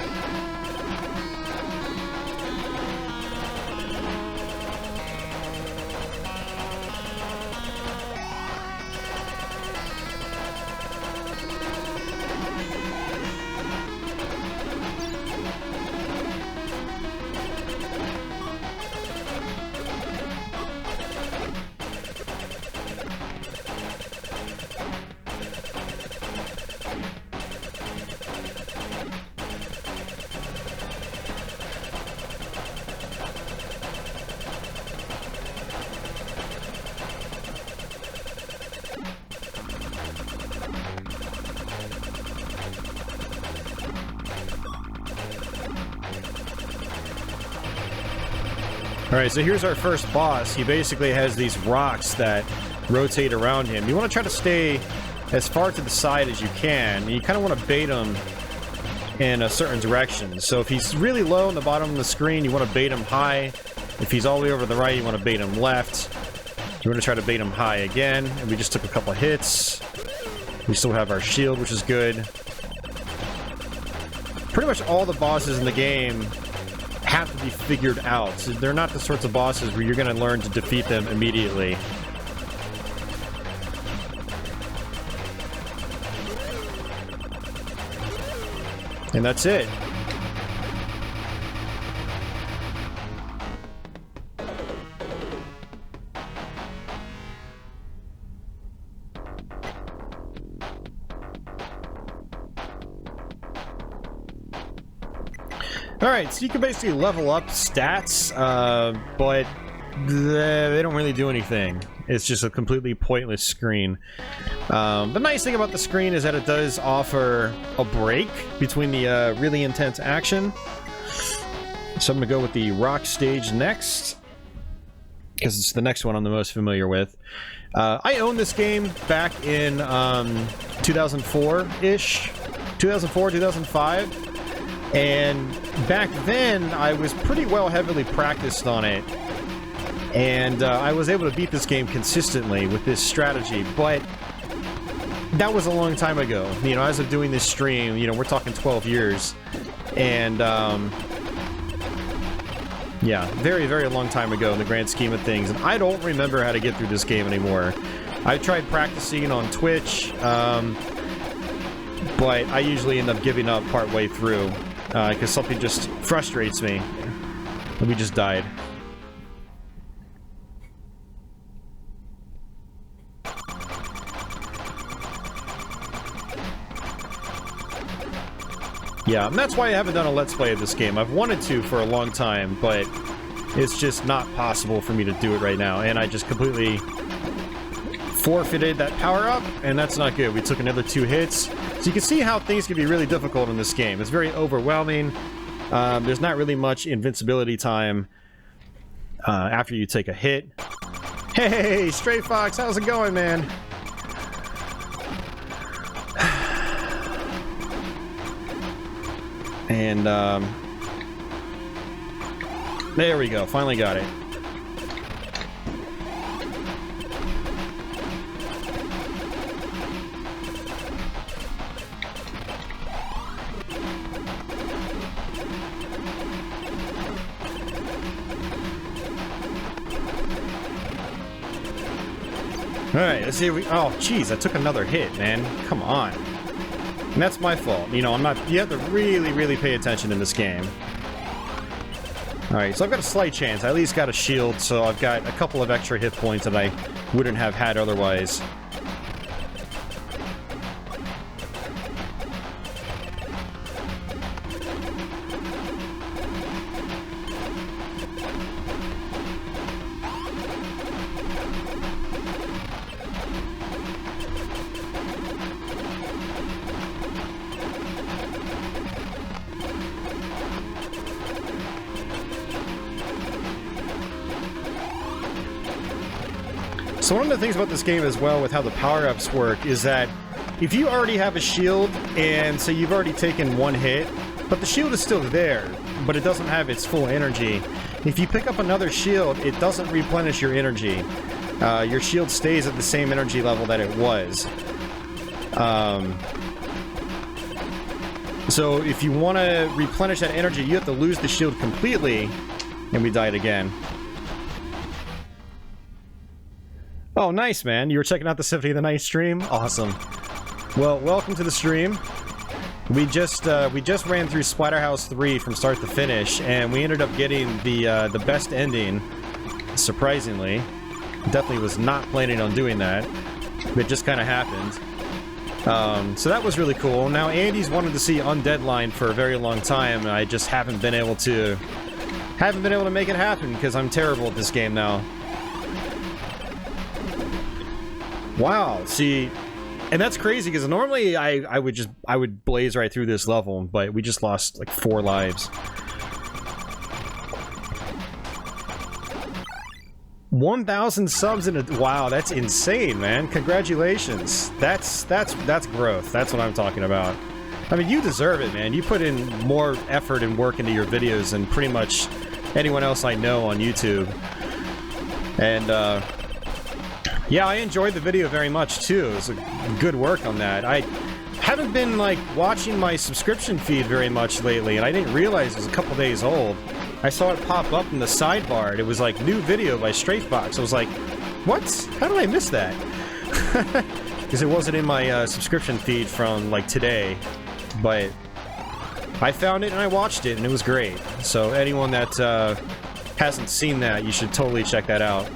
Alright, so here's our first boss. He basically has these rocks that rotate around him. You want to try to stay as far to the side as you can. And you kind of want to bait him in a certain direction. So if he's really low on the bottom of the screen, you want to bait him high. If he's all the way over to the right, you want to bait him left. You want to try to bait him high again. And we just took a couple hits. We still have our shield, which is good. Pretty much all the bosses in the game have to be figured out. So they're not the sorts of bosses where you're going to learn to defeat them immediately. And that's it. Alright, so you can basically level up stats, but they don't really do anything. It's just a completely pointless screen. The nice thing about the screen is that it does offer a break between the really intense action. So I'm going to go with the rock stage next, because it's the next one I'm the most familiar with. I owned this game back in 2004-ish, 2004, 2005. And back then, I was pretty well heavily practiced on it. And I was able to beat this game consistently with this strategy, but that was a long time ago. You know, as of doing this stream, you know, we're talking 12 years. And, yeah, very, very long time ago in the grand scheme of things. And I don't remember how to get through this game anymore. I tried practicing on Twitch, but I usually end up giving up partway through. Because something just frustrates me. And we just died. Yeah, and that's why I haven't done a Let's Play of this game. I've wanted to for a long time, but it's just not possible for me to do it right now. And I just completely forfeited that power-up, and that's not good. We took another 2 hits. So you can see how things can be really difficult in this game. It's very overwhelming. There's not really much invincibility time after you take a hit. Hey, Stray Fox, how's it going, man? And, there we go. Finally got it. Alright, let's see if we... Oh, jeez, I took another hit, man. Come on. And that's my fault. You know, I'm not... You have to really, really pay attention in this game. Alright, so I've got a slight chance. I at least got a shield, so I've got a couple of extra hit points that I wouldn't have had otherwise. So one of the things about this game as well with how the power-ups work is that if you already have a shield, and so you've already taken one hit, but the shield is still there, but it doesn't have its full energy. If you pick up another shield, it doesn't replenish your energy. Your shield stays at the same energy level that it was. So if you want to replenish that energy, you have to lose the shield completely. And we died again. Oh, nice, man. You were checking out the Symphony of the Night stream? Awesome. Well, welcome to the stream. We just ran through Splatterhouse 3 from start to finish, and we ended up getting the best ending, surprisingly. Definitely was not planning on doing that. It just kind of happened. So that was really cool. Now, Andy's wanted to see Undead Line for a very long time, and I just haven't been able to make it happen, because I'm terrible at this game now. Wow, see... And that's crazy, because normally I would blaze right through this level, but we just lost, like, 4 lives. 1,000 subs in a... Wow, that's insane, man. Congratulations. That's growth. That's what I'm talking about. I mean, you deserve it, man. You put in more effort and work into your videos than pretty much anyone else I know on YouTube. And, yeah, I enjoyed the video very much, too. It was a good work on that. I haven't been, like, watching my subscription feed very much lately, and I didn't realize it was a couple days old. I saw it pop up in the sidebar, and it was like, new video by Strafebox. I was like, what? How did I miss that? Because it wasn't in my subscription feed from, like, today. But I found it, and I watched it, and it was great. So anyone that hasn't seen that, you should totally check that out.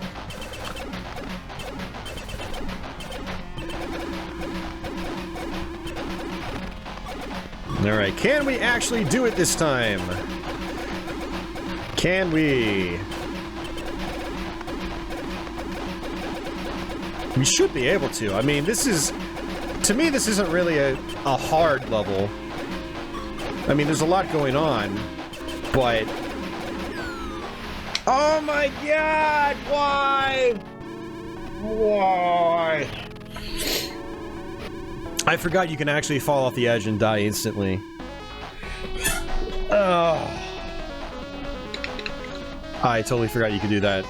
Alright, can we actually do it this time? Can we? We should be able to. I mean, this is... To me, this isn't really a hard level. I mean, there's a lot going on, but... Oh my god! Why? Why? I forgot you can actually fall off the edge and die instantly. Ugh. I totally forgot you could do that.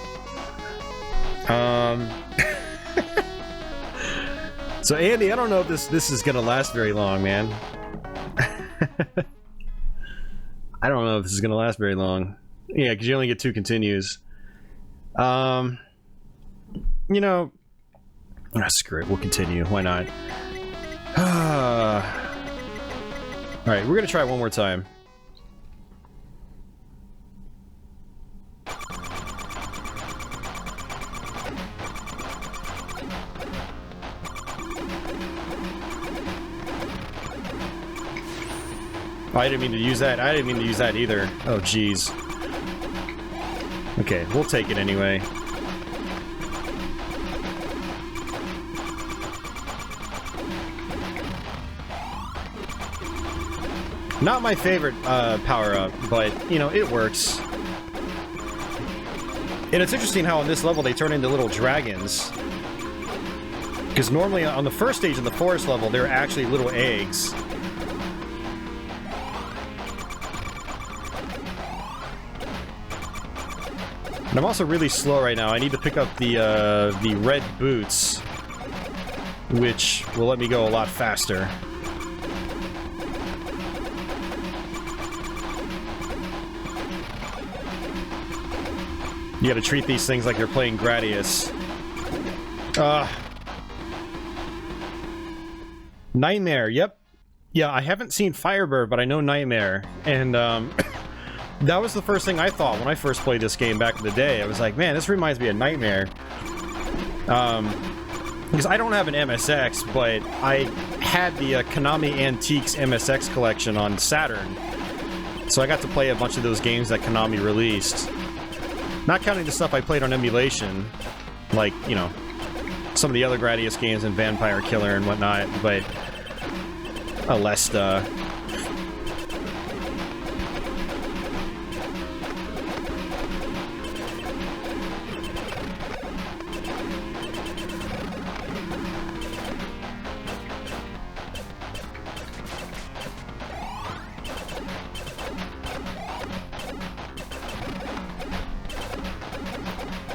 So Andy, I don't know if this is gonna last very long, man. I don't know if this is gonna last very long. Yeah, because you only get 2 continues. You know... Ah, screw it, we'll continue. Why not? Alright, we're gonna try it one more time. Oh, I didn't mean to use that. I didn't mean to use that either. Oh, jeez. Okay, we'll take it anyway. Not my favorite power-up, but, you know, it works. And it's interesting how on this level they turn into little dragons. Because normally on the first stage of the forest level, they're actually little eggs. And I'm also really slow right now. I need to pick up the red boots, which will let me go a lot faster. You gotta treat these things like you're playing Gradius. Nightmare, yep. Yeah, I haven't seen Firebird, but I know Nightmare. And, that was the first thing I thought when I first played this game back in the day. I was like, man, this reminds me of Nightmare. Because I don't have an MSX, but I had the Konami Antiques MSX collection on Saturn. So I got to play a bunch of those games that Konami released. Not counting the stuff I played on emulation, like, you know, some of the other Gradius games and Vampire Killer and whatnot, but Alesta.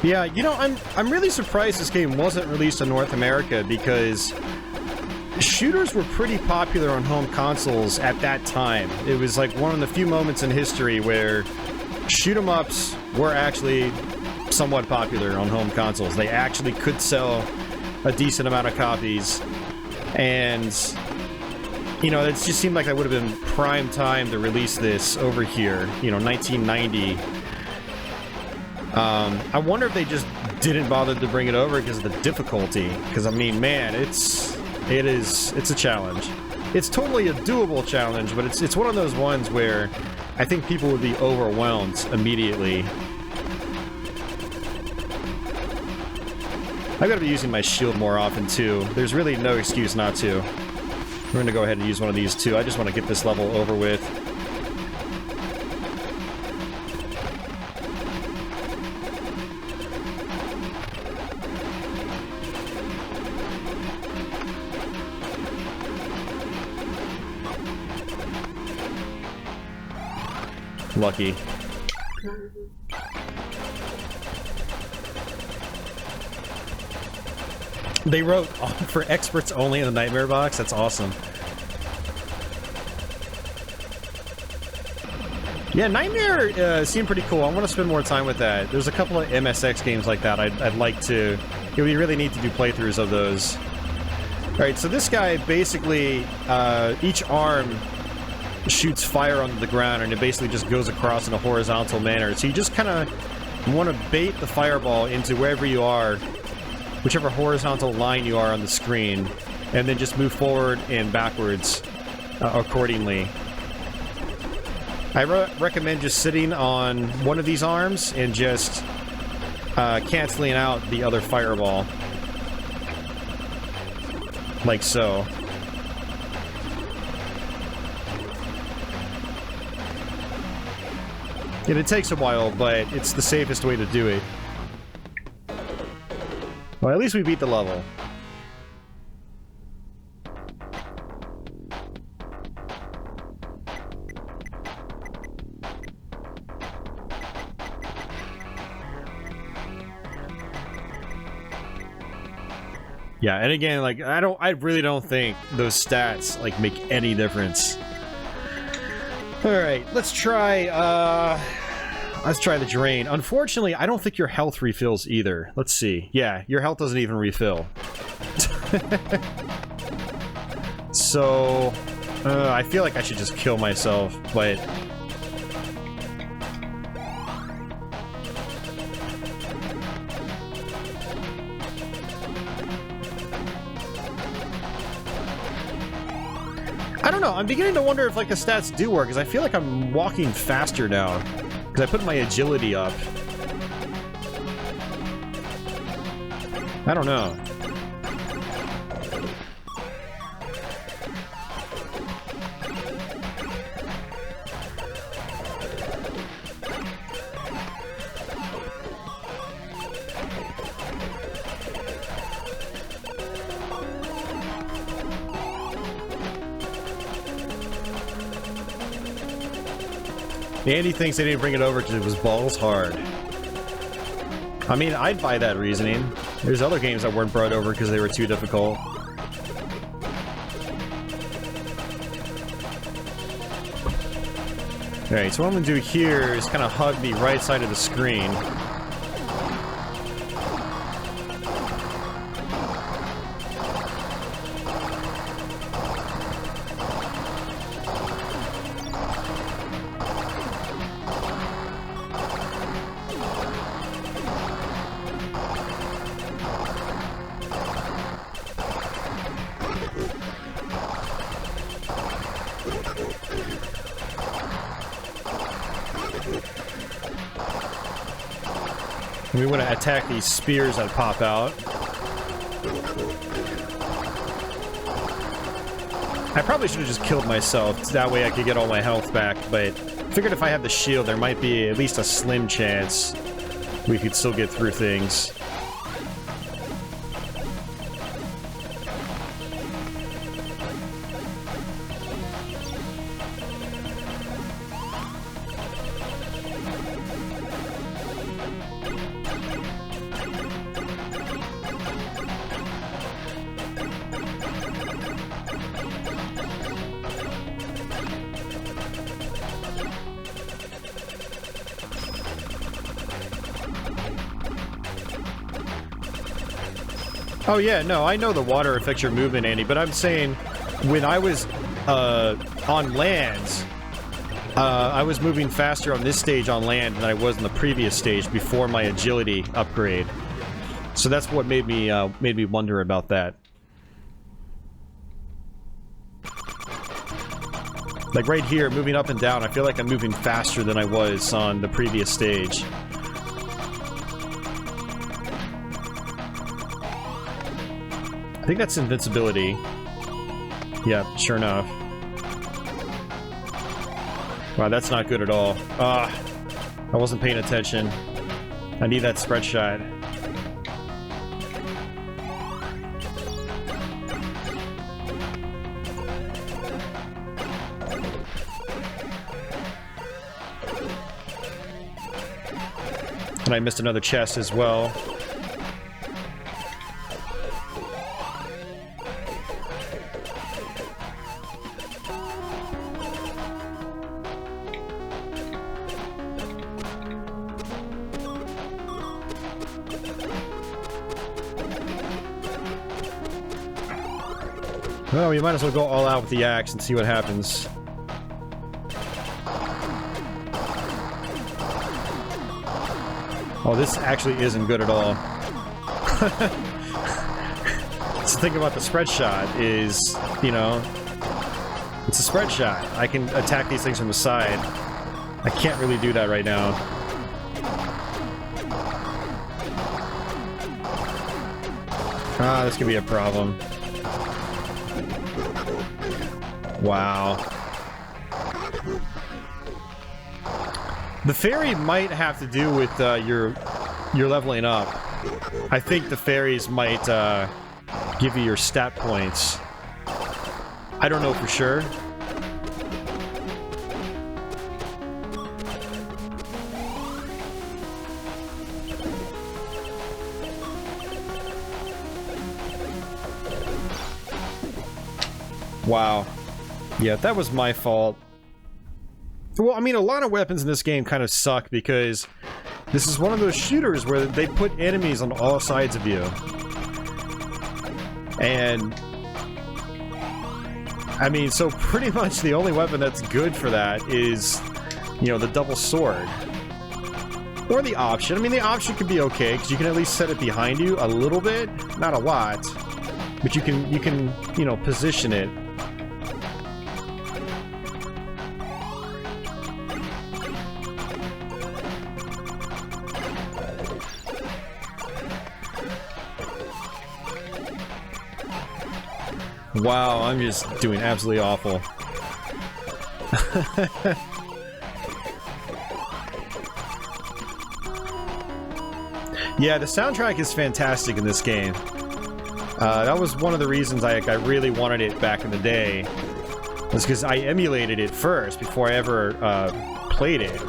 Yeah, you know, I'm really surprised this game wasn't released in North America because shooters were pretty popular on home consoles at that time. It was like one of the few moments in history where shoot-em-ups were actually somewhat popular on home consoles. They actually could sell a decent amount of copies, and you know, it just seemed like that would have been prime time to release this over here, you know, 1990. I wonder if they just didn't bother to bring it over because of the difficulty, because I mean, man, it's a challenge. It's totally a doable challenge, but it's one of those ones where I think people would be overwhelmed immediately. I've got to be using my shield more often, too. There's really no excuse not to. We're going to go ahead and use one of these, too. I just want to get this level over with. Lucky. They wrote for experts only in the Nightmare box. That's awesome. Yeah, Nightmare seemed pretty cool. I want to spend more time with that. There's a couple of MSX games like that I'd like to... Yeah, we really need to do playthroughs of those. Alright, so this guy basically... each arm shoots fire onto the ground, and it basically just goes across in a horizontal manner. So you just kind of want to bait the fireball into wherever you are, whichever horizontal line you are on the screen, and then just move forward and backwards accordingly. I recommend just sitting on one of these arms and just canceling out the other fireball. Like so. And it takes a while, but it's the safest way to do it. Well, at least we beat the level. Yeah, and again, like, I really don't think those stats, like, make any difference. Alright, let's try the drain. Unfortunately, I don't think your health refills either. Let's see. Yeah, your health doesn't even refill. So, I feel like I should just kill myself, but... I don't know, I'm beginning to wonder if, like, the stats do work, because I feel like I'm walking faster now. Because I put my agility up. I don't know. Andy thinks they didn't bring it over because it was balls hard. I mean, I'd buy that reasoning. There's other games that weren't brought over because they were too difficult. Alright, so what I'm going to do here is kind of hug the right side of the screen. We want to attack these spears that pop out. I probably should have just killed myself, that way I could get all my health back, but I figured if I have the shield, there might be at least a slim chance we could still get through things. Oh yeah, no, I know the water affects your movement, Andy, but I'm saying when I was on land, I was moving faster on this stage on land than I was in the previous stage before my agility upgrade. So that's what made me wonder about that. Like right here, moving up and down, I feel like I'm moving faster than I was on the previous stage. I think that's invincibility. Yeah, sure enough. Wow, that's not good at all. I wasn't paying attention. I need that spread shot. And I missed another chest as well. Well, we might as well go all out with the axe and see what happens. Oh, this actually isn't good at all. So the thing about the spread shot is, you know, it's a spread shot. I can attack these things from the side. I can't really do that right now. Ah, this could be a problem. Wow. The fairy might have to do with your leveling up. I think the fairies might give you your stat points. I don't know for sure. Wow. Yeah, that was my fault. Well, I mean, a lot of weapons in this game kind of suck because this is one of those shooters where they put enemies on all sides of you. And I mean, so pretty much the only weapon that's good for that is, you know, the double sword. Or the option. I mean, the option could be okay because you can at least set it behind you a little bit, not a lot, but you can, you know, position it. Wow, I'm just doing absolutely awful. Yeah, the soundtrack is fantastic in this game. That was one of the reasons I really wanted it back in the day. Was because I emulated it first before I ever played it.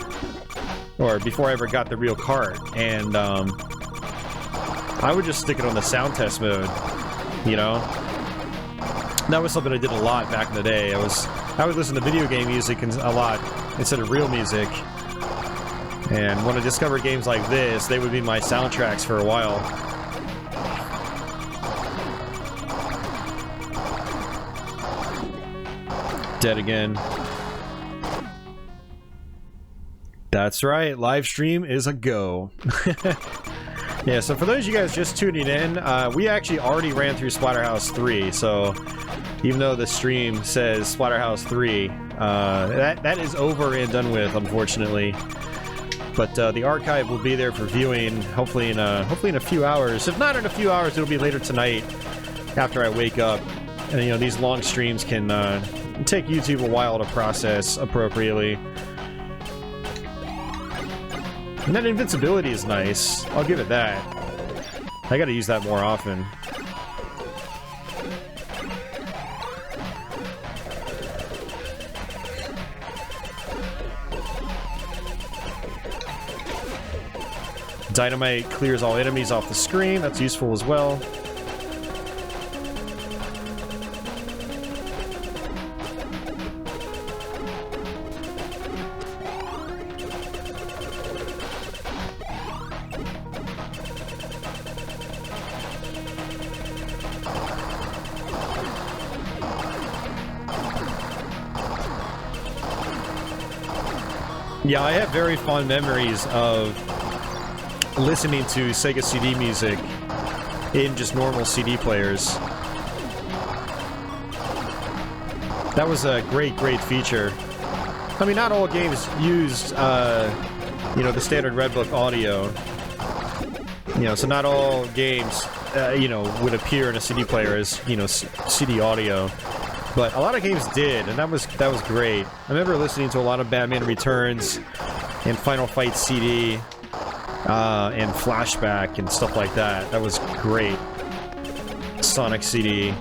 Or before I ever got the real cart. And I would just stick it on the sound test mode, you know? That was something I did a lot back in the day. I would listen to video game music a lot instead of real music. And when I discovered games like this, they would be my soundtracks for a while. Dead again. That's right, live stream is a go. Yeah, so for those of you guys just tuning in, we actually already ran through Splatterhouse 3, so even though the stream says Splatterhouse 3, that is over and done with, unfortunately. But the archive will be there for viewing, hopefully in a few hours. If not in a few hours, it'll be later tonight after I wake up. And you know, these long streams can take YouTube a while to process appropriately. And that invincibility is nice. I'll give it that. I gotta use that more often. Dynamite clears all enemies off the screen. That's useful as well. Yeah, I have very fond memories of listening to Sega CD music in just normal CD players. That was a great, great feature. I mean, not all games used, you know, the standard Red Book audio. You know, so not all games, you know, would appear in a CD player as, you know, CD audio. But a lot of games did, and that was great. I remember listening to a lot of Batman Returns and Final Fight CD and Flashback and stuff like that. That was great. Sonic CD.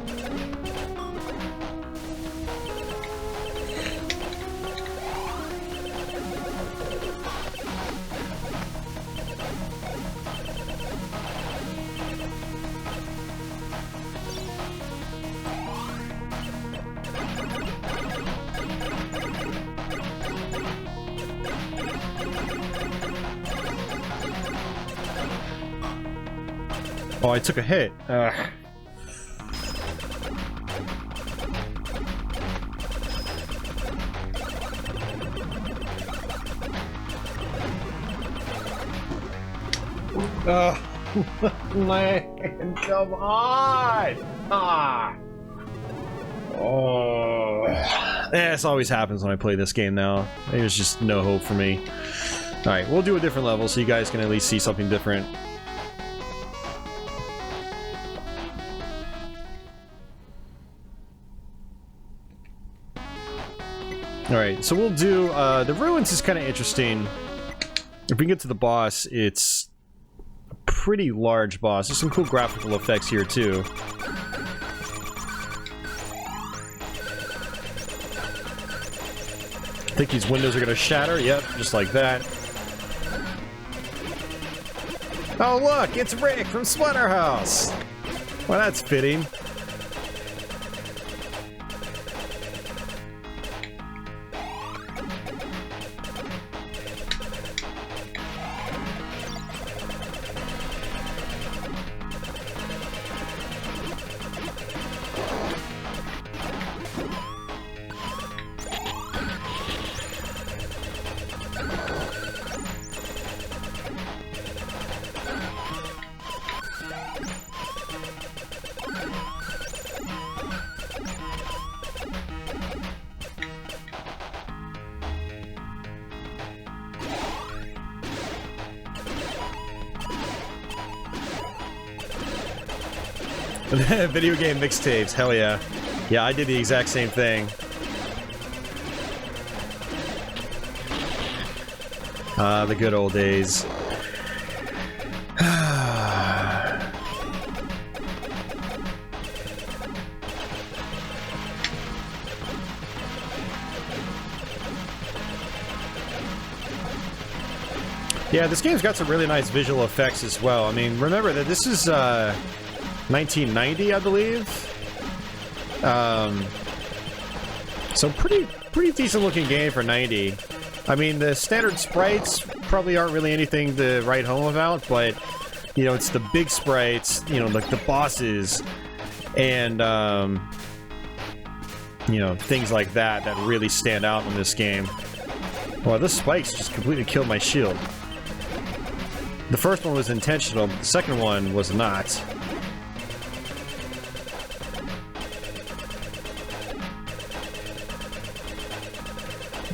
Oh, I took a hit. Man, come on! Ah! Oh. This always happens when I play this game now. There's just no hope for me. Alright, we'll do a different level so you guys can at least see something different. Alright, so we'll do, the Ruins is kind of interesting. If we get to the boss, it's a pretty large boss. There's some cool graphical effects here, too. I think these windows are gonna shatter. Yep, just like that. Oh, look! It's Rick from Splatterhouse! Well, that's fitting. Video game mixtapes, hell yeah. Yeah, I did the exact same thing. The good old days. Yeah, this game's got some really nice visual effects as well. I mean, remember that this is, 1990, I believe. So pretty decent looking game for 90. I mean, the standard sprites probably aren't really anything to write home about, but you know, it's the big sprites, you know, like the bosses and you know, things like that that really stand out in this game. Well, this spikes just completely killed my shield. The first one was intentional, but the second one was not.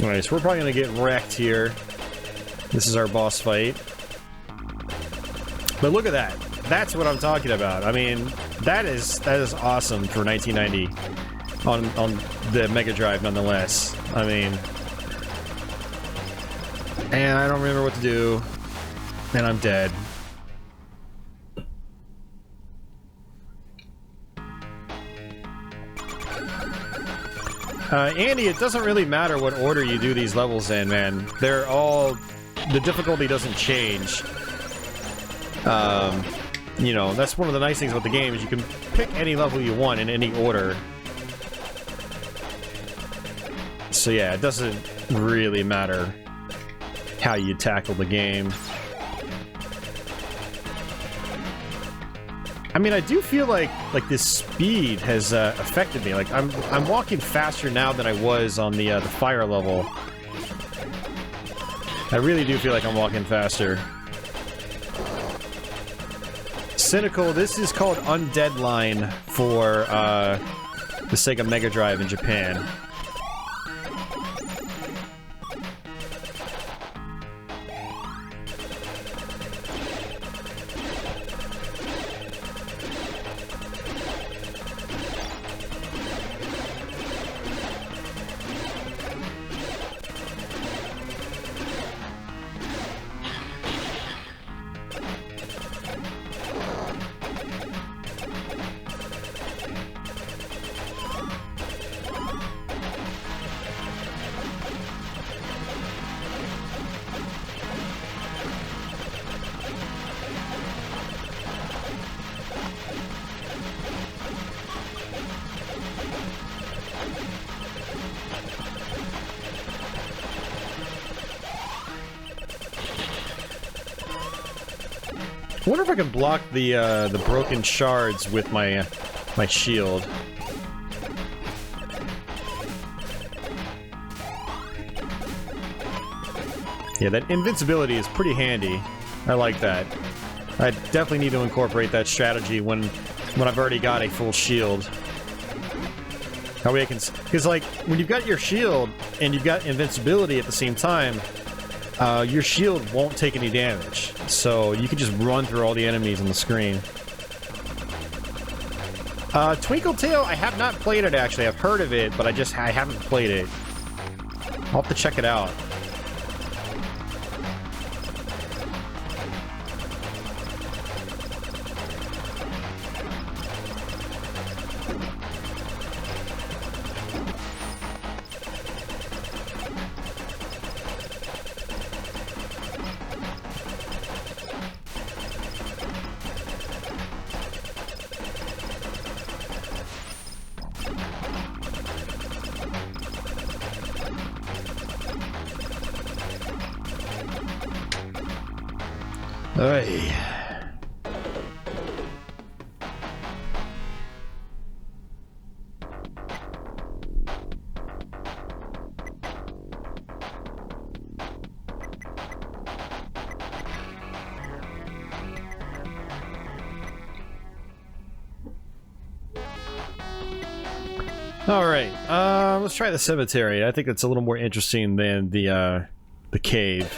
Alright, so we're probably gonna get wrecked here. This is our boss fight. But look at that. That's what I'm talking about. I mean, that is awesome for 1990 on the Megadrive nonetheless. I mean, and I don't remember what to do, and I'm dead. Andy, it doesn't really matter what order you do these levels in, man. They're all... the difficulty doesn't change. You know, that's one of the nice things about the game, is you can pick any level you want in any order. So yeah, it doesn't really matter how you tackle the game. I mean, I do feel like this speed has affected me. Like I'm walking faster now than I was on the fire level. I really do feel like I'm walking faster. Cynical, this is called Undead Line for the Sega Megadrive in Japan. I wonder if I can block the broken shards with my my shield. Yeah, that invincibility is pretty handy. I like that. I definitely need to incorporate that strategy when I've already got a full shield. That way I can, because like when you've got your shield and you've got invincibility at the same time, your shield won't take any damage, so you can just run through all the enemies on the screen. Twinkle Tail, I have not played it actually. I've heard of it, but I haven't played it. I'll have to check it out. Hey. All right. Let's try the cemetery. I think it's a little more interesting than the cave.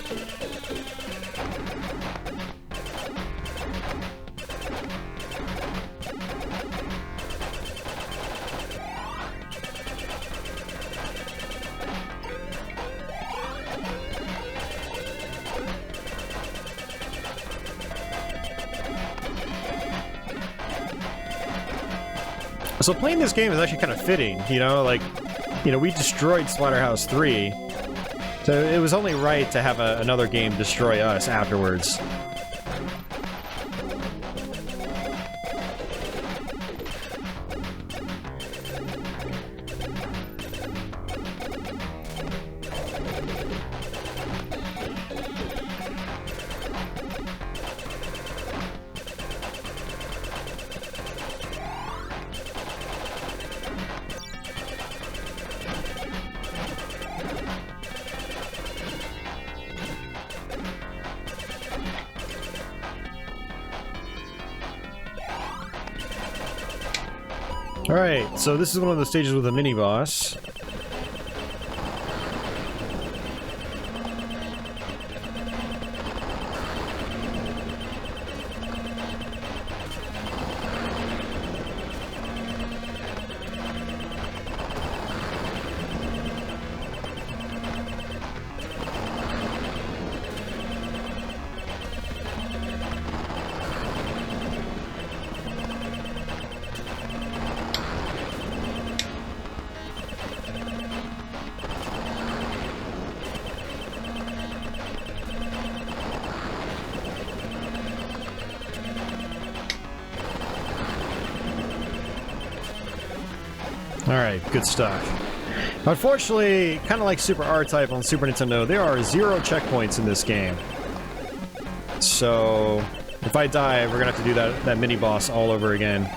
So playing this game is actually kind of fitting, you know, like, you know, we destroyed Splatterhouse 3, so it was only right to have another game destroy us afterwards. Alright, so this is one of the stages with a mini-boss. Alright, good stuff. Unfortunately, kind of like Super R-Type on Super Nintendo, there are 0 checkpoints in this game. So, if I die, we're gonna have to do that mini-boss all over again.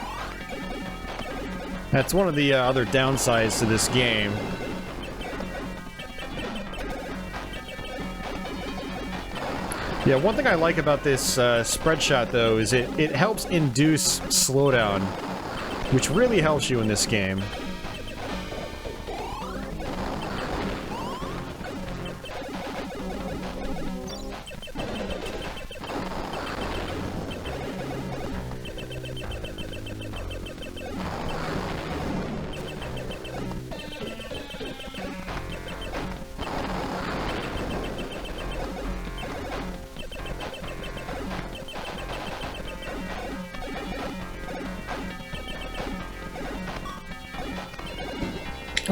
That's one of the other downsides to this game. Yeah, one thing I like about this spread shot, though, is it helps induce slowdown, which really helps you in this game.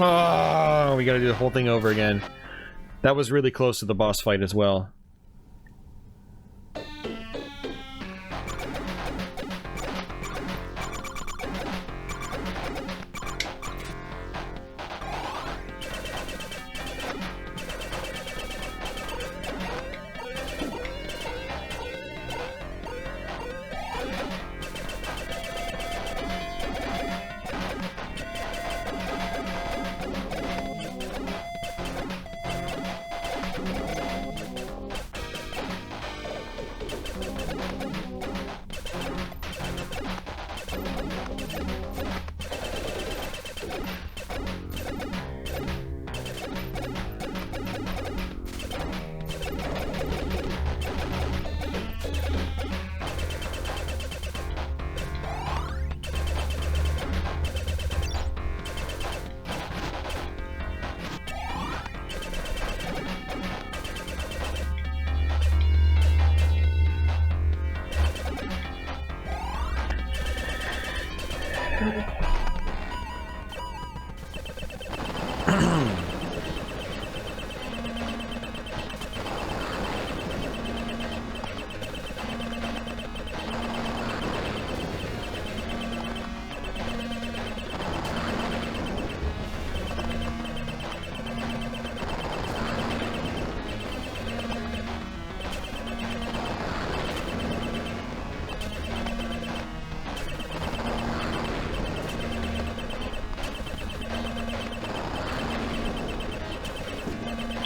Oh, we gotta do the whole thing over again. That was really close to the boss fight as well.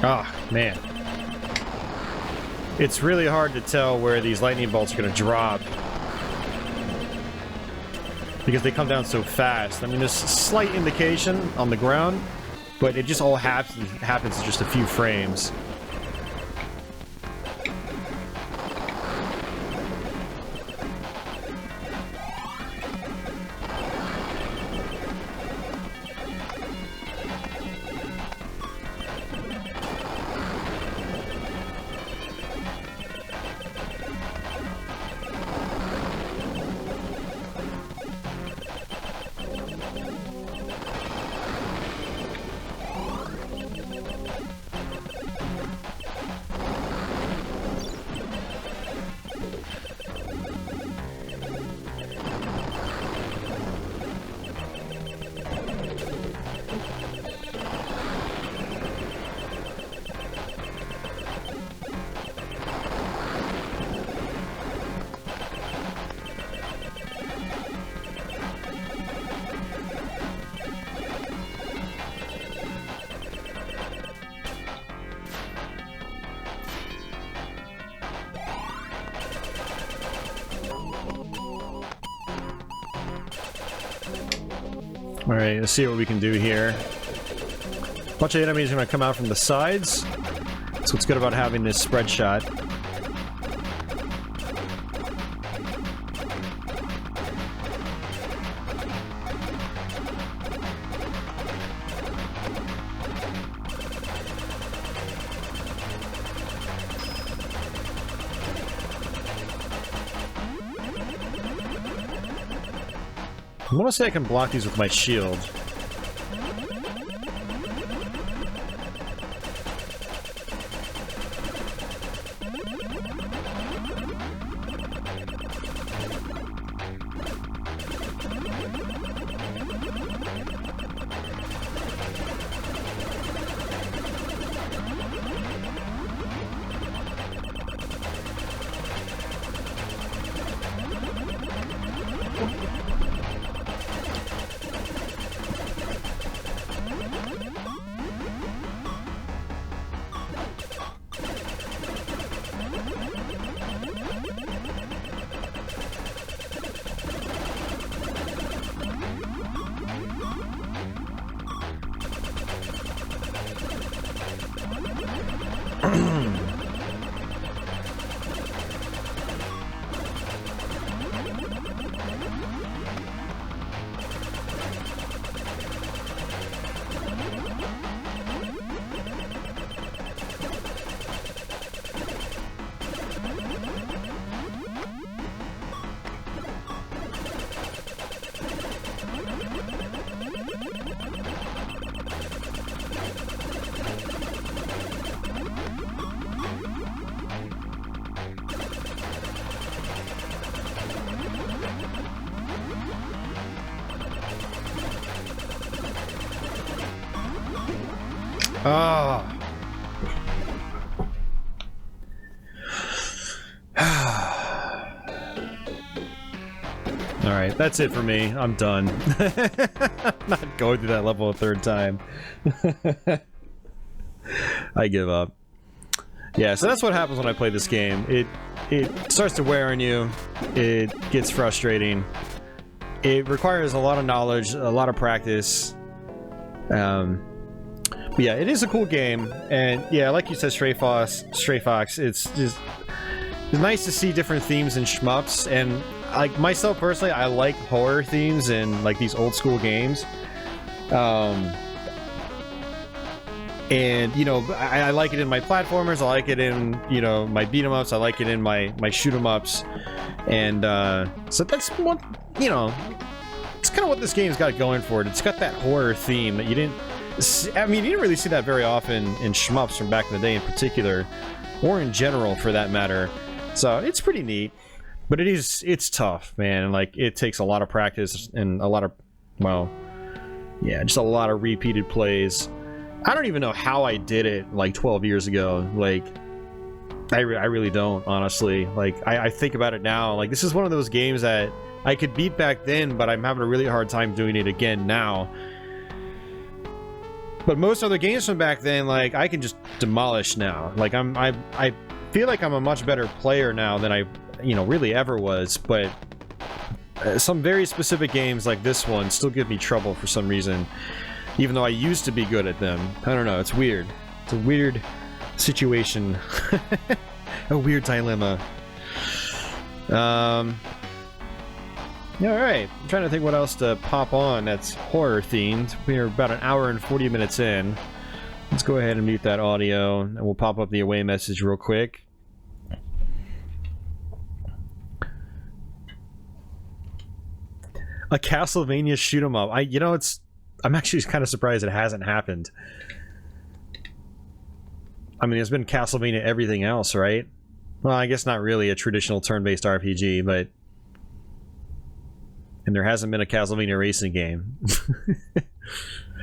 Ah, man. It's really hard to tell where these lightning bolts are going to drop, because they come down so fast. I mean, there's a slight indication on the ground, but it just all happens in just a few frames. Alright, let's see what we can do here. A bunch of enemies are going to come out from the sides. That's what's good about having this spread shot. I want to say I can block these with my shield. Ah. Alright, that's it for me. I'm done. I'm not going through that level a third time. I give up. Yeah, so that's what happens when I play this game. It starts to wear on you. It gets frustrating. It requires a lot of knowledge, a lot of practice. But yeah, it is a cool game. And yeah, like you said, Stray Fox, it's just... It's nice to see different themes in shmups, and like myself personally, I like horror themes in like these old school games. And you know, I like it in my platformers, I like it in, you know, my beat 'em ups, I like it in my shoot 'em ups, and so that's what, you know, it's kind of what this game's got going for it. It's got that horror theme that you didn't. I mean, you didn't really see that very often in shmups from back in the day, in particular, or in general for that matter. So it's pretty neat, but it's tough, man. Like, it takes a lot of practice and a lot of, well, yeah, just a lot of repeated plays. I don't even know how I did it like 12 years ago. Like, I really don't, honestly. Like, I think about it now. Like, this is one of those games that I could beat back then, but I'm having a really hard time doing it again now. But most other games from back then, like, I can just demolish now. Like, I feel like I'm a much better player now than I, you know, really ever was, but some very specific games like this one still give me trouble for some reason, even though I used to be good at them. I don't know, it's weird. It's a weird situation. A weird dilemma. Alright, I'm trying to think what else to pop on that's horror themed. We're about an hour and 40 minutes in. Let's go ahead and mute that audio, and we'll pop up the away message real quick. A Castlevania shoot 'em up. You know, I'm actually kind of surprised it hasn't happened. I mean, there's been Castlevania everything else, right? Well, I guess not really a traditional turn-based RPG, but... And there hasn't been a Castlevania racing game.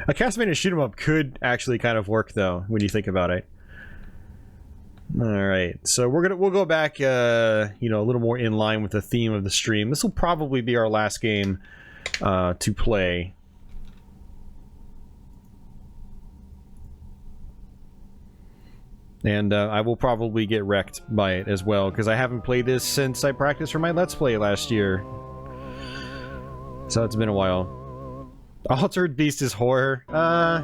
A Castlevania shoot 'em up could actually kind of work, though, when you think about it. Alright, so we'll go back, you know, a little more in line with the theme of the stream. This will probably be our last game to play. And I will probably get wrecked by it as well, because I haven't played this since I practiced for my Let's Play last year. So it's been a while. Altered Beast is horror. A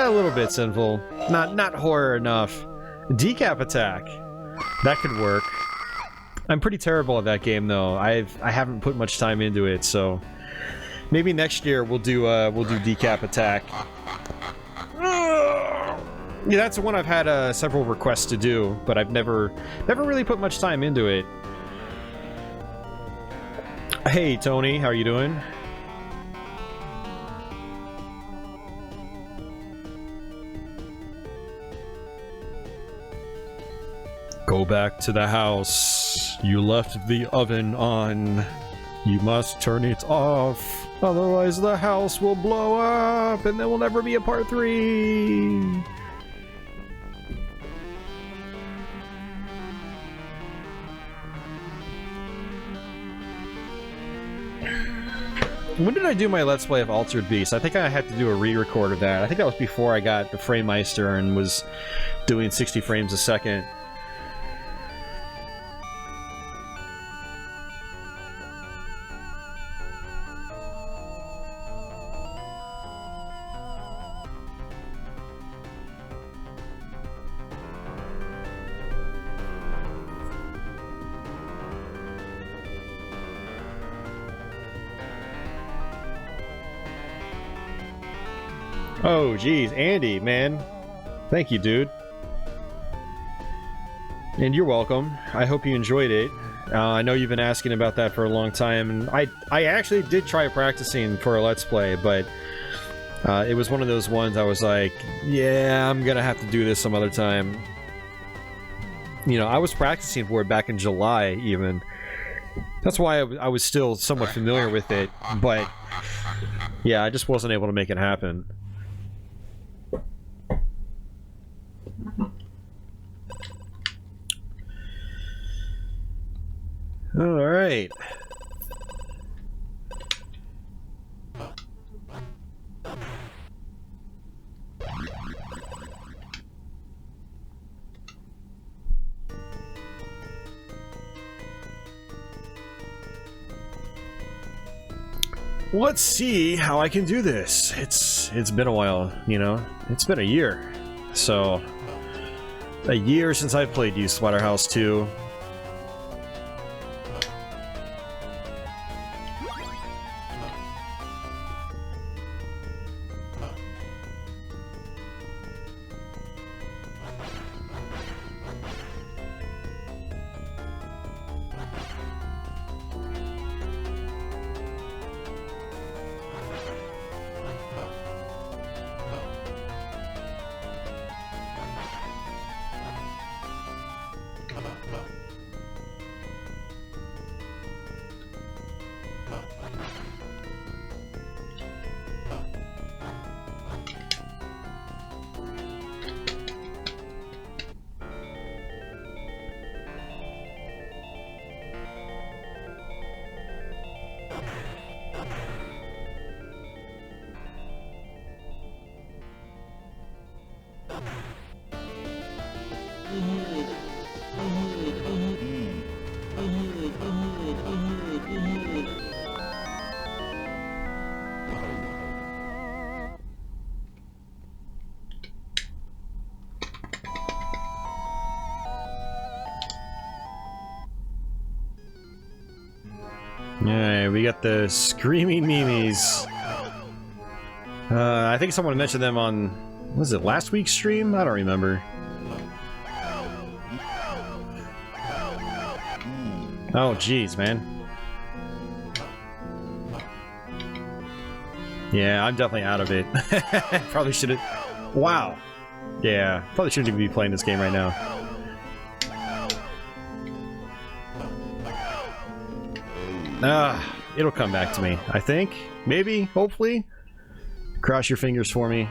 little bit sinful. Not horror enough. Decap Attack. That could work. I'm pretty terrible at that game though. I haven't put much time into it, so maybe next year we'll do Decap Attack. Yeah, that's the one I've had several requests to do, but I've never really put much time into it. Hey Tony, how are you doing? Go back to the house. You left the oven on. You must turn it off. Otherwise the house will blow up and there will never be a part 3. When did I do my Let's Play of Altered Beast? I think I had to do a re-record of that. I think that was before I got the FrameMeister and was doing 60 frames a second. Oh, geez, Andy, man. Thank you, dude. And you're welcome. I hope you enjoyed it. I know you've been asking about that for a long time, and I actually did try practicing for a Let's Play, but it was one of those ones I was like, yeah, I'm gonna have to do this some other time. You know, I was practicing for it back in July, even. That's why I was still somewhat familiar with it, but yeah, I just wasn't able to make it happen. Alright. Let's see how I can do this. It's been a while, you know? It's been a year. So, a year since I've played you, Splatterhouse 2. Alright, we got the Screaming Memes. I think someone mentioned them on, was it last week's stream? I don't remember. Oh, jeez, man. Yeah, I'm definitely out of it. Probably shouldn't. Wow. Yeah, probably shouldn't even be playing this game right now. It'll come back to me, I think. Maybe, hopefully. Cross your fingers for me.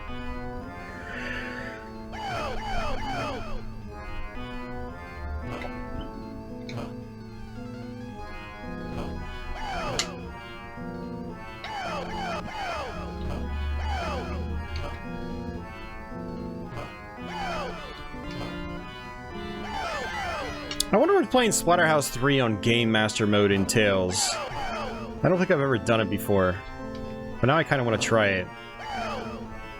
I wonder what playing Splatterhouse 3 on Game Master mode entails. I don't think I've ever done it before, but now I kind of want to try it.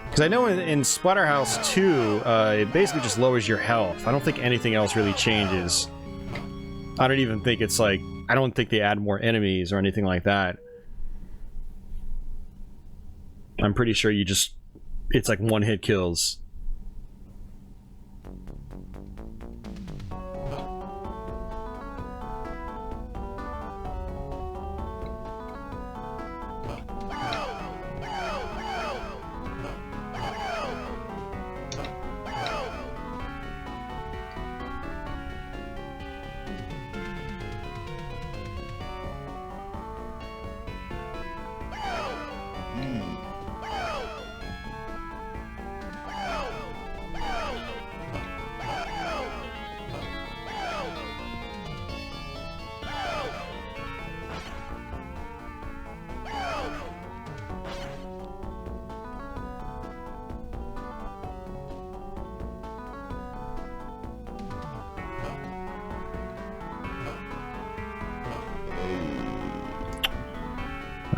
Because I know in Splatterhouse 2, it basically just lowers your health. I don't think anything else really changes. I don't even think it's like... I don't think they add more enemies or anything like that. I'm pretty sure you just... It's like one-hit kills.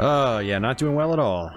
Oh, yeah, not doing well at all.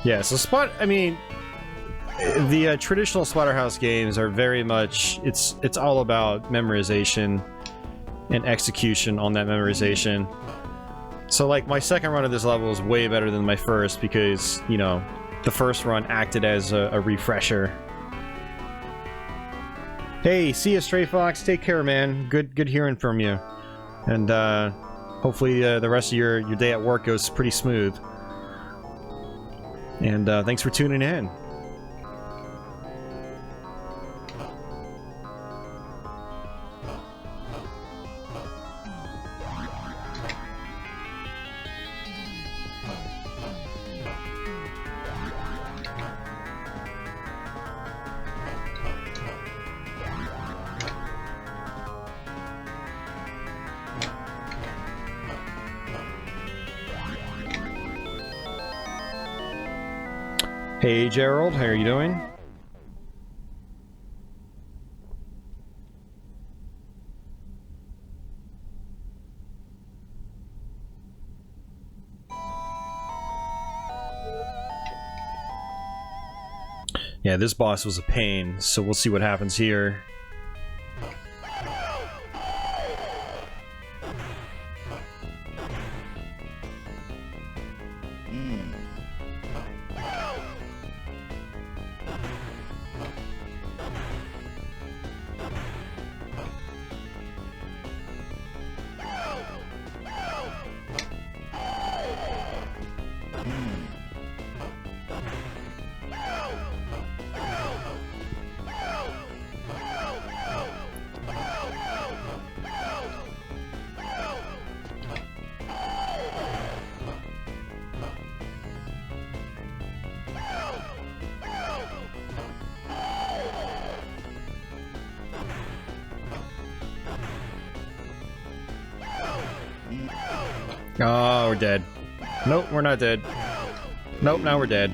Yeah, so I mean, the traditional Splatterhouse games are very much, it's all about memorization and execution on that memorization. So like my second run of this level is way better than my first because, you know, the first run acted as a refresher. Hey, see ya, Stray Fox. Take care, man. Good hearing from you. And hopefully the rest of your day at work goes pretty smooth. And thanks for tuning in. Hey Gerald, how are you doing? Yeah, this boss was a pain, so we'll see what happens here. Oh, we're dead. Nope, we're not dead. Nope, now we're dead.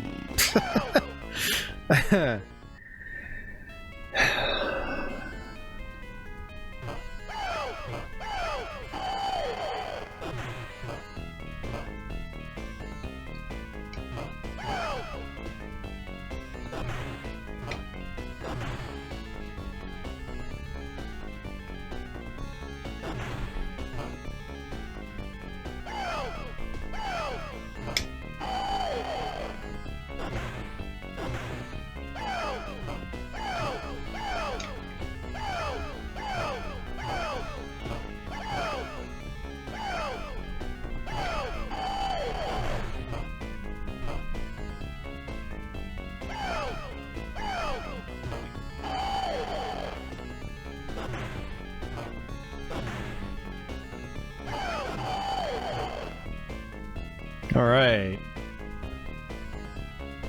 Alright.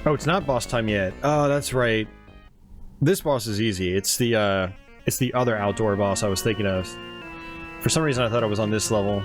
Oh, it's not boss time yet. Oh, that's right. This boss is easy. It's the other outdoor boss I was thinking of. For some reason I thought it was on this level.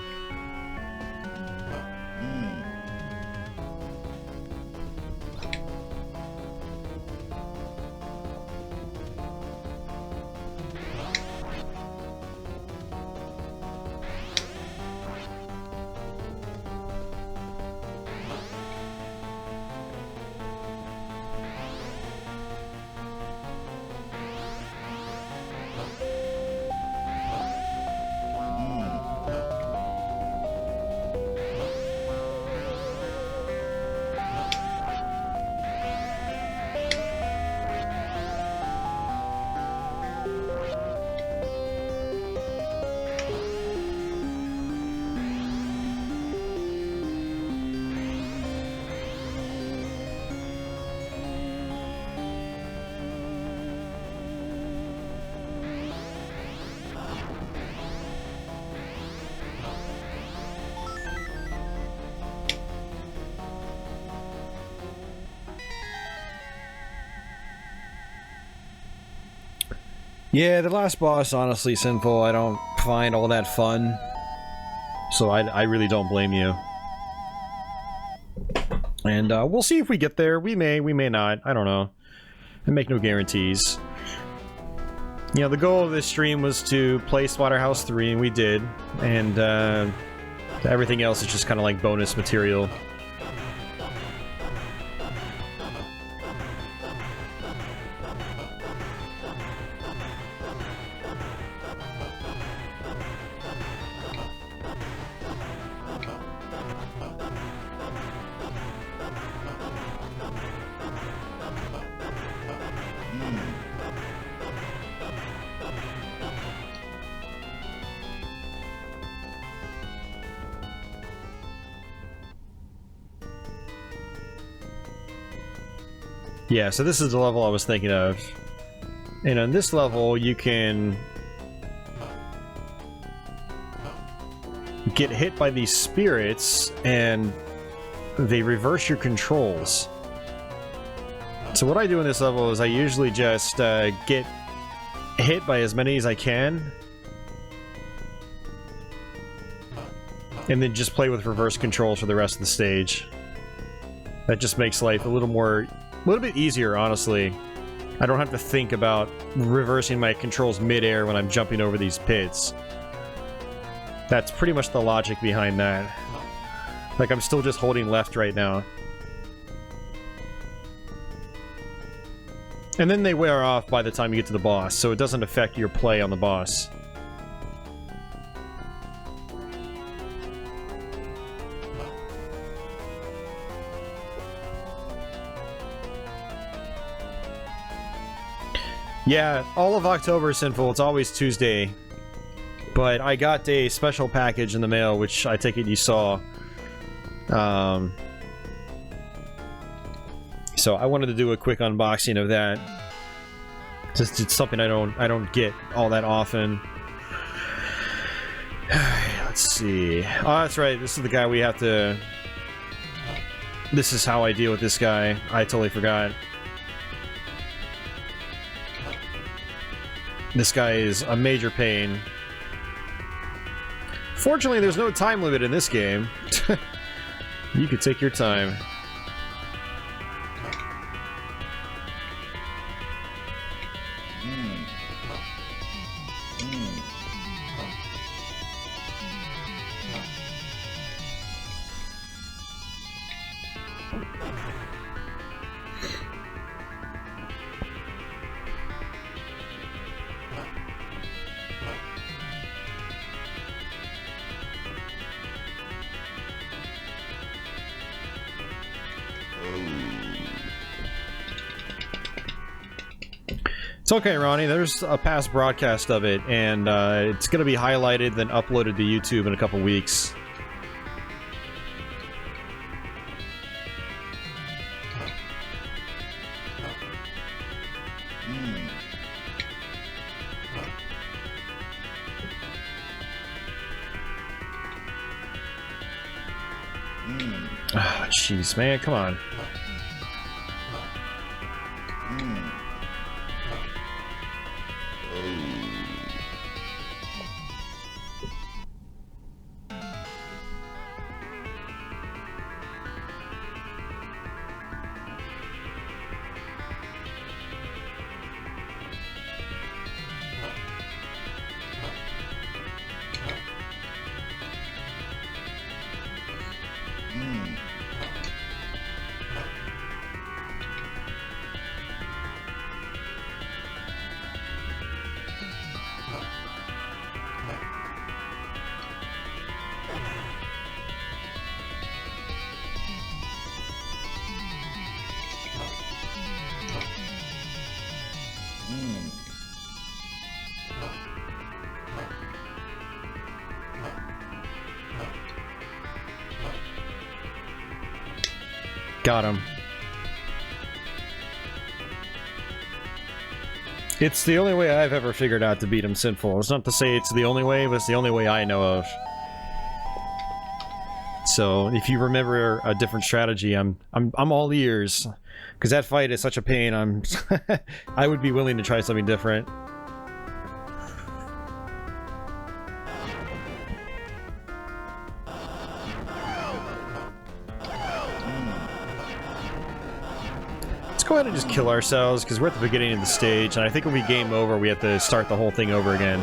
Yeah, the last boss, honestly, Sinful, I don't find all that fun. So I really don't blame you. And we'll see if we get there. We may not. I don't know. I make no guarantees. You know, the goal of this stream was to play Splatterhouse 3, and we did. And everything else is just kind of like bonus material. Yeah, so this is the level I was thinking of. And on this level, you can get hit by these spirits, and they reverse your controls. So what I do in this level is I usually just get hit by as many as I can, and then just play with reverse controls for the rest of the stage. That just makes life a little bit easier, honestly. I don't have to think about reversing my controls mid-air when I'm jumping over these pits. That's pretty much the logic behind that. Like, I'm still just holding left right now. And then they wear off by the time you get to the boss, so it doesn't affect your play on the boss. Yeah, all of October is Sinful. It's always Tuesday. But I got a special package in the mail, which I take it you saw. So I wanted to do a quick unboxing of that. Just it's something I don't get all that often. Let's see. Oh, that's right. This is the guy we have to... This is how I deal with this guy. I totally forgot. This guy is a major pain. Fortunately, there's no time limit in this game. You could take your time. It's okay, Ronnie. There's a past broadcast of it, and it's going to be highlighted, then uploaded to YouTube in a couple weeks. Oh, jeez, man, come on. Got him. It's the only way I've ever figured out to beat him Sinful. It's not to say it's the only way, but it's the only way I know of. So if you remember a different strategy, I'm all ears, because that fight is such a pain. I would be willing to try something different. Go ahead and just kill ourselves, because we're at the beginning of the stage, and I think when we game over, we have to start the whole thing over again.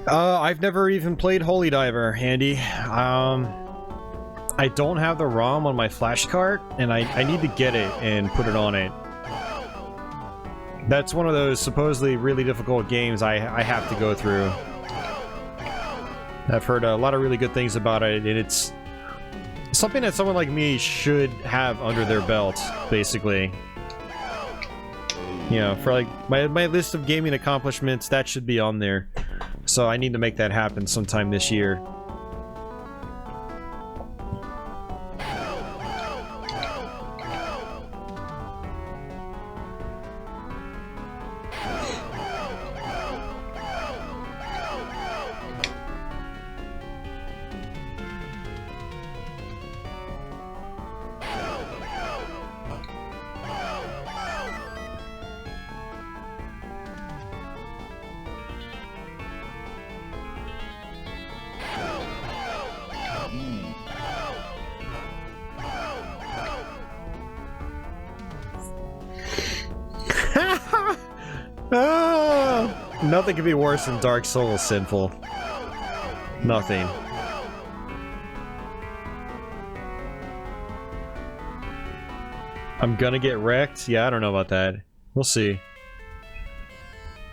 I've never even played Holy Diver, Andy. I don't have the ROM on my flash card, and I need to get it and put it on it. That's one of those supposedly really difficult games I have to go through. I've heard a lot of really good things about it, and it's something that someone like me should have under their belt, basically. You know, for like my list of gaming accomplishments, that should be on there. So I need to make that happen sometime this year. Nothing could be worse than Dark Souls Sinful. Nothing. I'm gonna get wrecked? Yeah, I don't know about that. We'll see.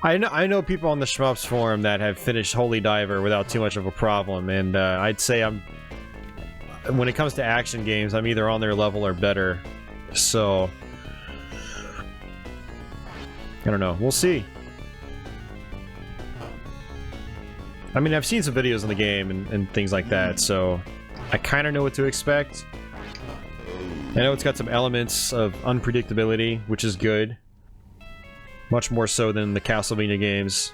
I know people on the Shmups forum that have finished Holy Diver without too much of a problem, and I'd say when it comes to action games, I'm either on their level or better. So I don't know. We'll see. I mean, I've seen some videos on the game and things like that, so I kind of know what to expect. I know it's got some elements of unpredictability, which is good. Much more so than the Castlevania games.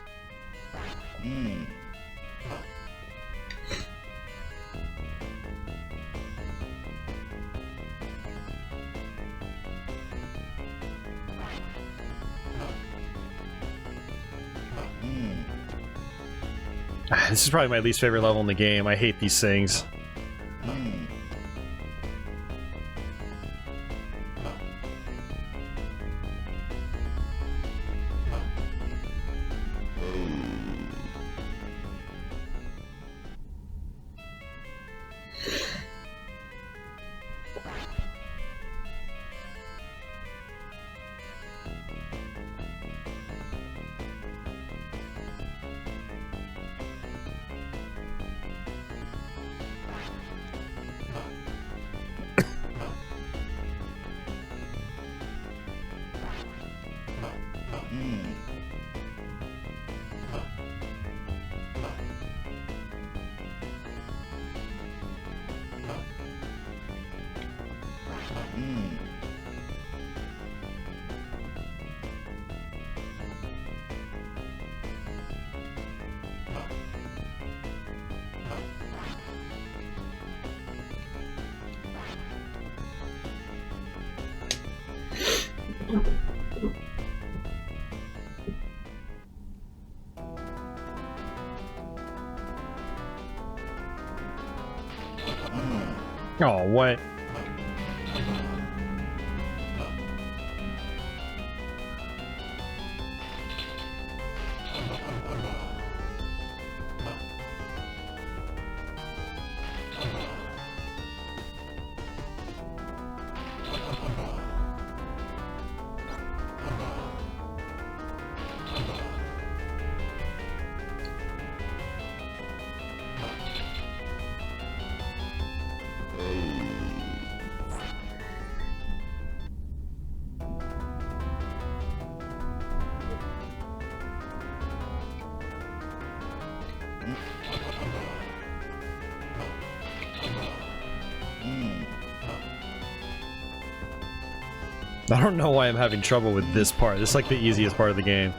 This is probably my least favorite level in the game. I hate these things. Oh, what? I don't know why I'm having trouble with this part. This is like the easiest part of the game.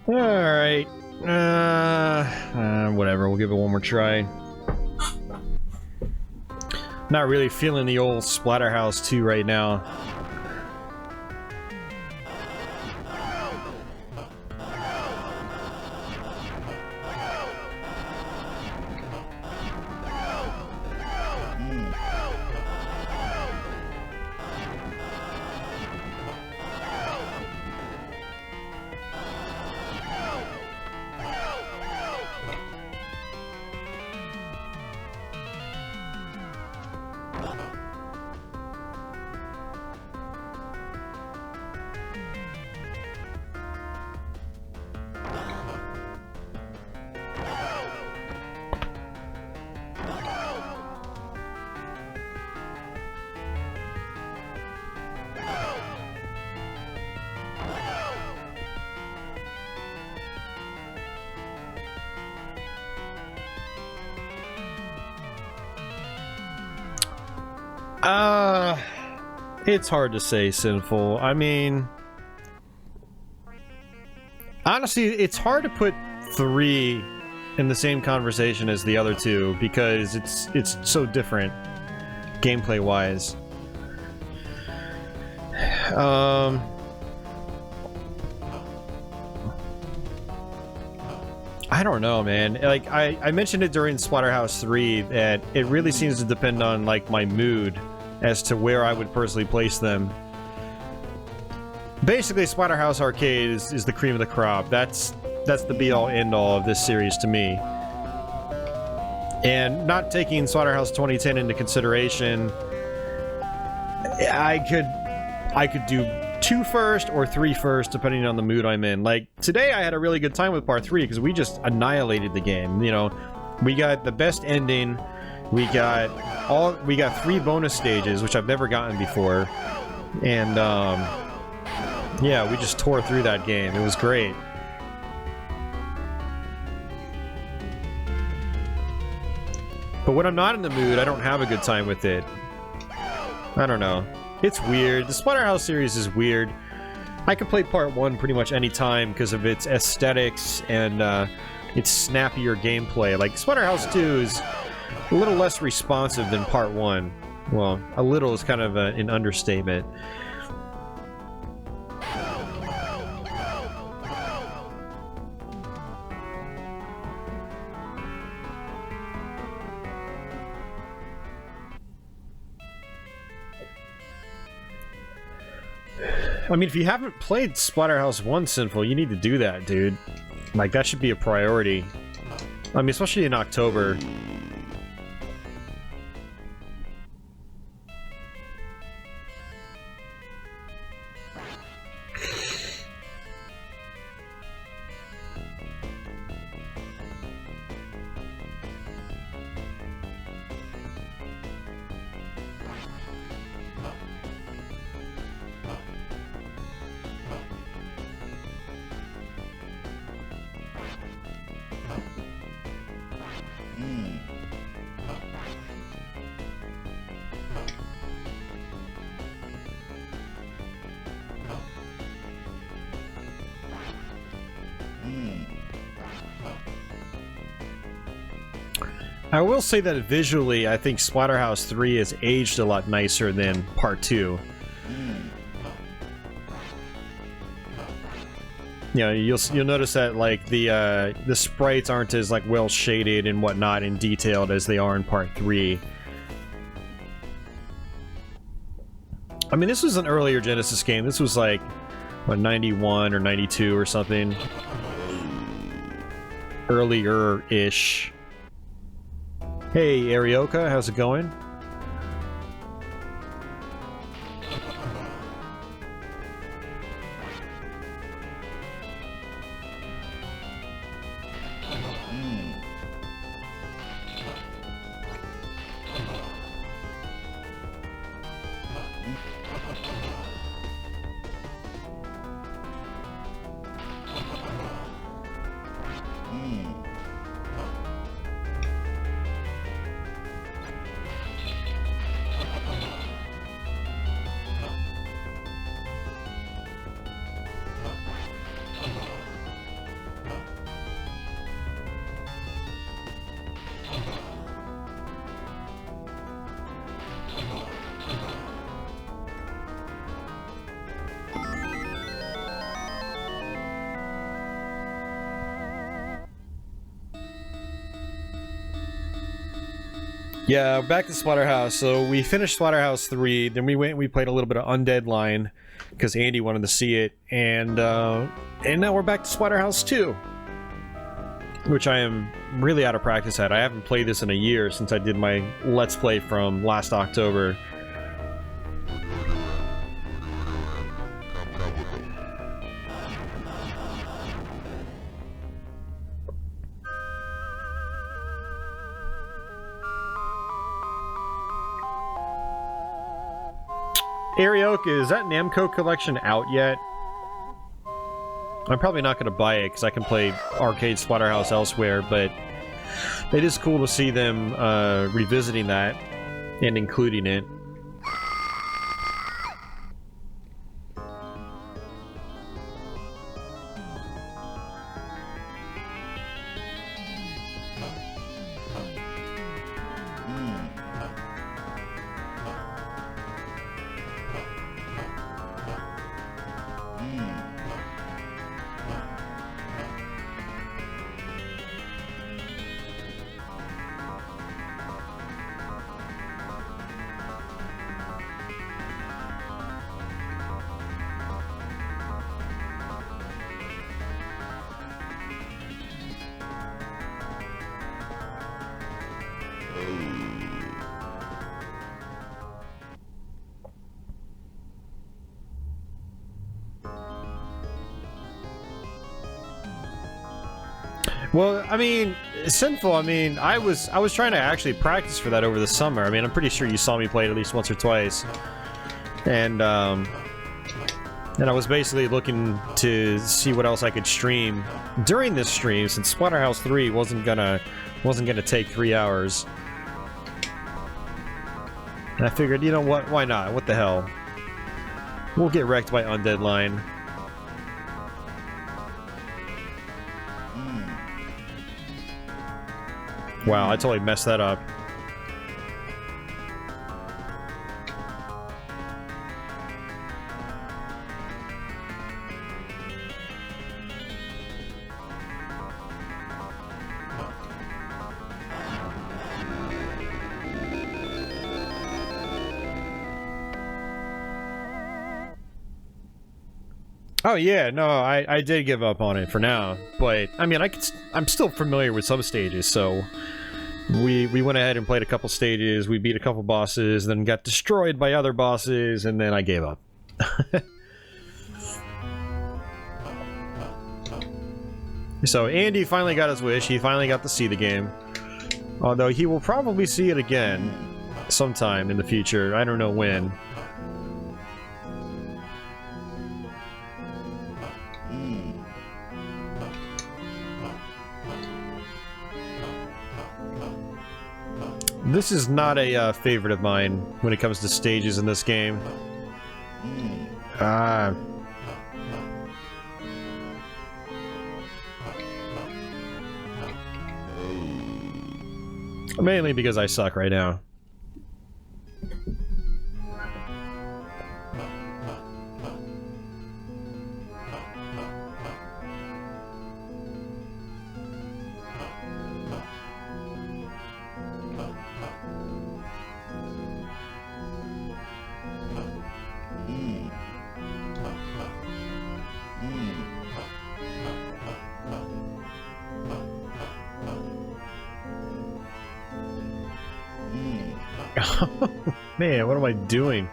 Alright. Whatever, we'll give it one more try. Not really feeling the old Splatterhouse 2 right now. It's hard to say, Sinful. I mean, honestly, it's hard to put 3 in the same conversation as the other 2 because it's so different gameplay wise. I don't know, man. Like I mentioned it during Splatterhouse 3 that it really seems to depend on like my mood as to where I would personally place them. Basically, Splatterhouse Arcade is the cream of the crop. That's the be-all end-all of this series to me. And not taking Splatterhouse 2010 into consideration, I could do 2 first or 3 first, depending on the mood I'm in. Like, today I had a really good time with Part 3 because we just annihilated the game. You know, we got the best ending. We got 3 bonus stages, which I've never gotten before. And, yeah, we just tore through that game. It was great. But when I'm not in the mood, I don't have a good time with it. I don't know. It's weird. The Splatterhouse series is weird. I can play Part 1 pretty much any time because of its aesthetics and its snappier gameplay. Like, Splatterhouse 2 is a little less responsive than Part 1. Well, a little is kind of an understatement. I mean, if you haven't played Splatterhouse 1, Sinful, you need to do that, dude. Like, that should be a priority. I mean, especially in October. I will say that visually, I think Splatterhouse 3 has aged a lot nicer than Part 2. Yeah, you'll notice that like the sprites aren't as like well shaded and whatnot and detailed as they are in Part 3. I mean, this was an earlier Genesis game. This was like what, 91 or 92 or something. Earlier-ish. Hey, Arioka, how's it going? Yeah, back to Splatterhouse. So we finished Splatterhouse 3, then we played a little bit of Undead Line because Andy wanted to see it, and now we're back to Splatterhouse 2, which I am really out of practice at. I haven't played this in a year since I did my Let's Play from last October. Arioka, is that Namco collection out yet? I'm probably not going to buy it because I can play arcade Splatterhouse elsewhere, but it is cool to see them revisiting that and including it. Well, I mean, Sinful, I mean, I was trying to actually practice for that over the summer. I mean, I'm pretty sure you saw me play it at least once or twice. And I was basically looking to see what else I could stream during this stream, since Splatterhouse 3 wasn't gonna take 3 hours. And I figured, you know what, why not? What the hell? We'll get wrecked by Undead Line. Wow, I totally messed that up. Oh yeah, no, I did give up on it for now, but I mean, I'm still familiar with some stages, so we went ahead and played a couple stages, we beat a couple bosses, then got destroyed by other bosses, and then I gave up. So Andy finally got his wish, he finally got to see the game. Although he will probably see it again sometime in the future, I don't know when. This is not a favorite of mine when it comes to stages in this game. Mainly because I suck right now. Man, what am I doing?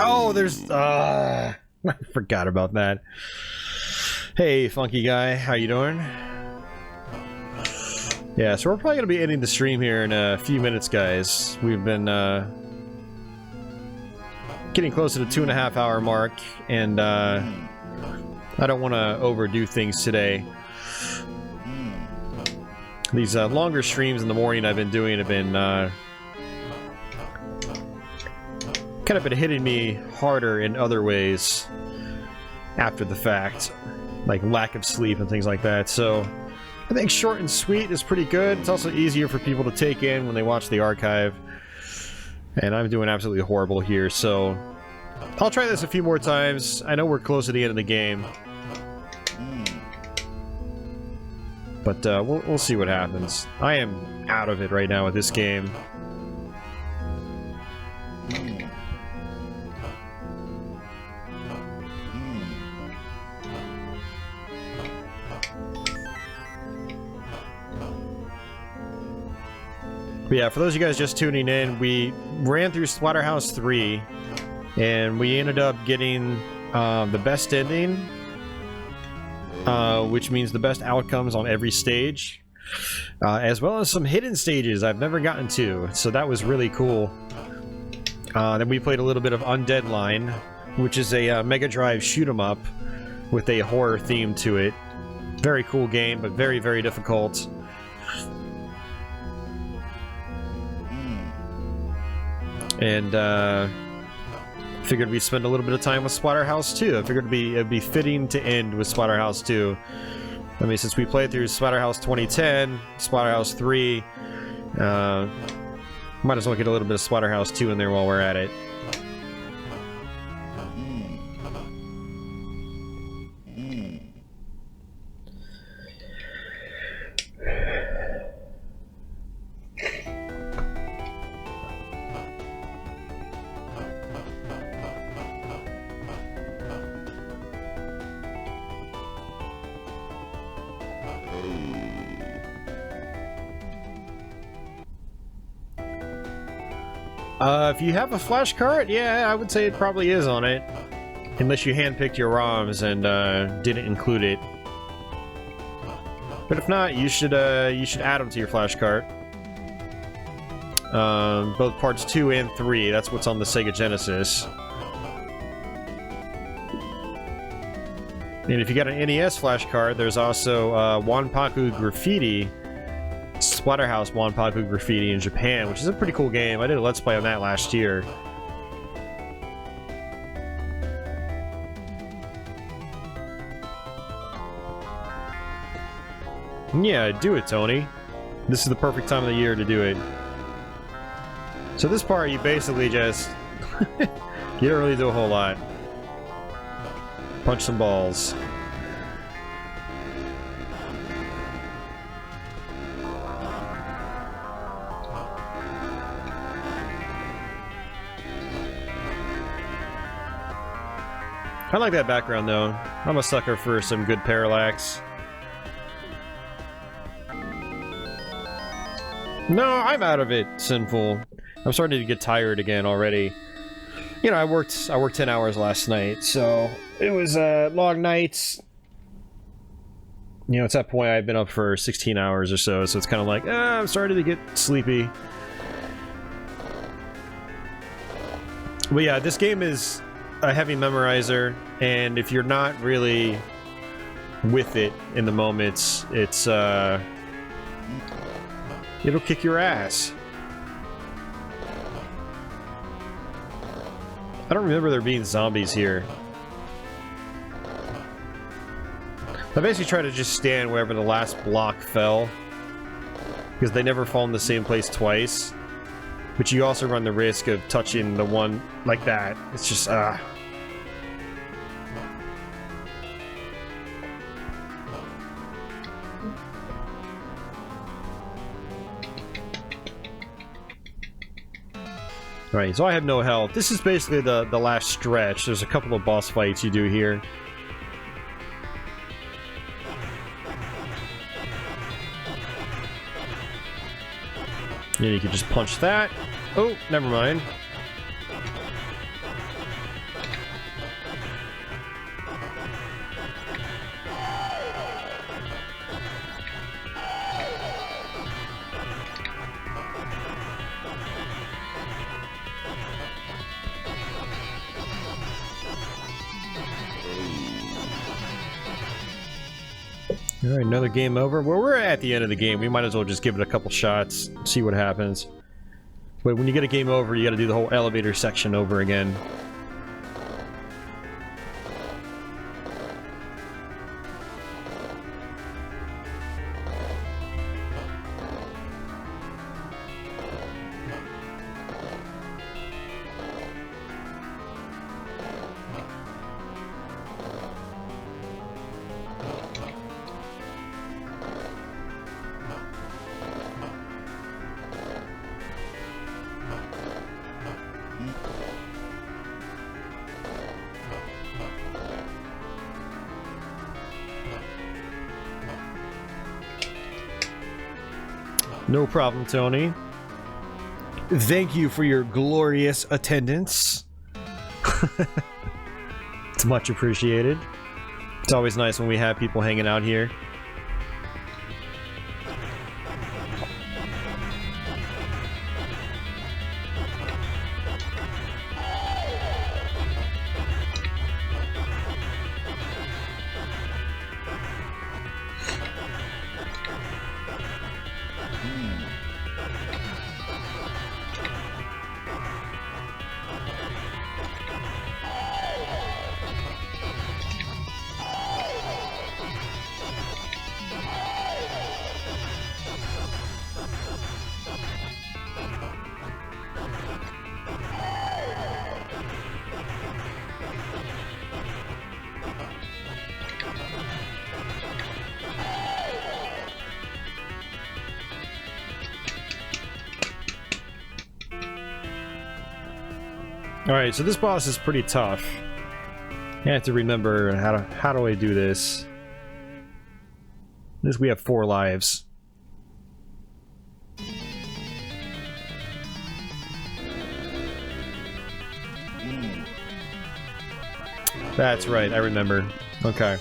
Oh, there's I forgot about that. Hey, funky guy, how you doing? Yeah, so we're probably going to be ending the stream here in a few minutes, guys. We've been getting close to the 2.5 hour mark, and I don't want to overdo things today. These longer streams in the morning I've been doing have been kind of been hitting me harder in other ways after the fact, like lack of sleep and things like that. So I think short and sweet is pretty good. It's also easier for people to take in when they watch the archive, and I'm doing absolutely horrible here, so I'll try this a few more times. I know we're close to the end of the game, but we'll see what happens. I am out of it right now with this game. But yeah, for those of you guys just tuning in, we ran through Splatterhouse 3, and we ended up getting the best ending, which means the best outcomes on every stage, as well as some hidden stages I've never gotten to, so that was really cool. Then we played a little bit of Undead Line, which is a Megadrive shoot-'em-up with a horror theme to it. Very cool game, but very, very difficult. And figured we'd spend a little bit of time with Splatterhouse 2. I figured it'd be fitting to end with Splatterhouse 2. I mean, since we played through Splatterhouse 2010, Splatterhouse 3, might as well get a little bit of Splatterhouse 2 in there while we're at it. If you have a flash card, yeah, I would say it probably is on it. Unless you handpicked your ROMs and didn't include it. But if not, you should add them to your flash card. Both parts 2 and 3, that's what's on the Sega Genesis. And if you got an NES flash card, there's also Wanpaku Graffiti, Splatterhouse Wanpaku Graffiti in Japan, which is a pretty cool game. I did a Let's Play on that last year. Yeah, do it, Tony. This is the perfect time of the year to do it. So this part, you basically just... you don't really do a whole lot. Punch some balls. I like that background, though. I'm a sucker for some good parallax. No, I'm out of it, Sinful. I'm starting to get tired again already. You know, I worked 10 hours last night, so it was long nights. You know, at that point I've been up for 16 hours or so, so it's kind of like, I'm starting to get sleepy. But yeah, this game is a heavy memorizer, and if you're not really with it in the moments, it's it'll kick your ass. I don't remember there being zombies here. I basically try to just stand wherever the last block fell, because they never fall in the same place twice. But you also run the risk of touching the one like that. It's just, Right, so I have no health. This is basically the last stretch. There's a couple of boss fights you do here. And you can just punch that. Oh, never mind. Alright, another game over. Well, we're at the end of the game. We might as well just give it a couple shots, see what happens. But when you get a game over, you gotta do the whole elevator section over again. No problem, Tony. Thank you for your glorious attendance. It's much appreciated. It's always nice when we have people hanging out here. Alright, so this boss is pretty tough. I have to remember how do I do this? We have 4 lives. That's right, I remember. Okay.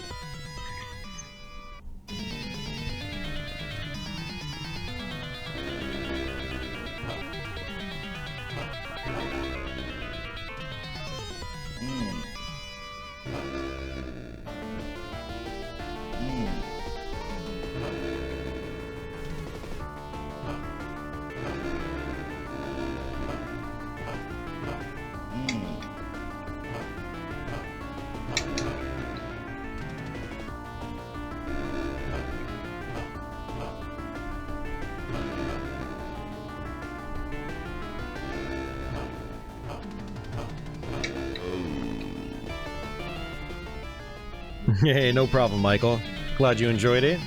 Hey, no problem, Michael. Glad you enjoyed it.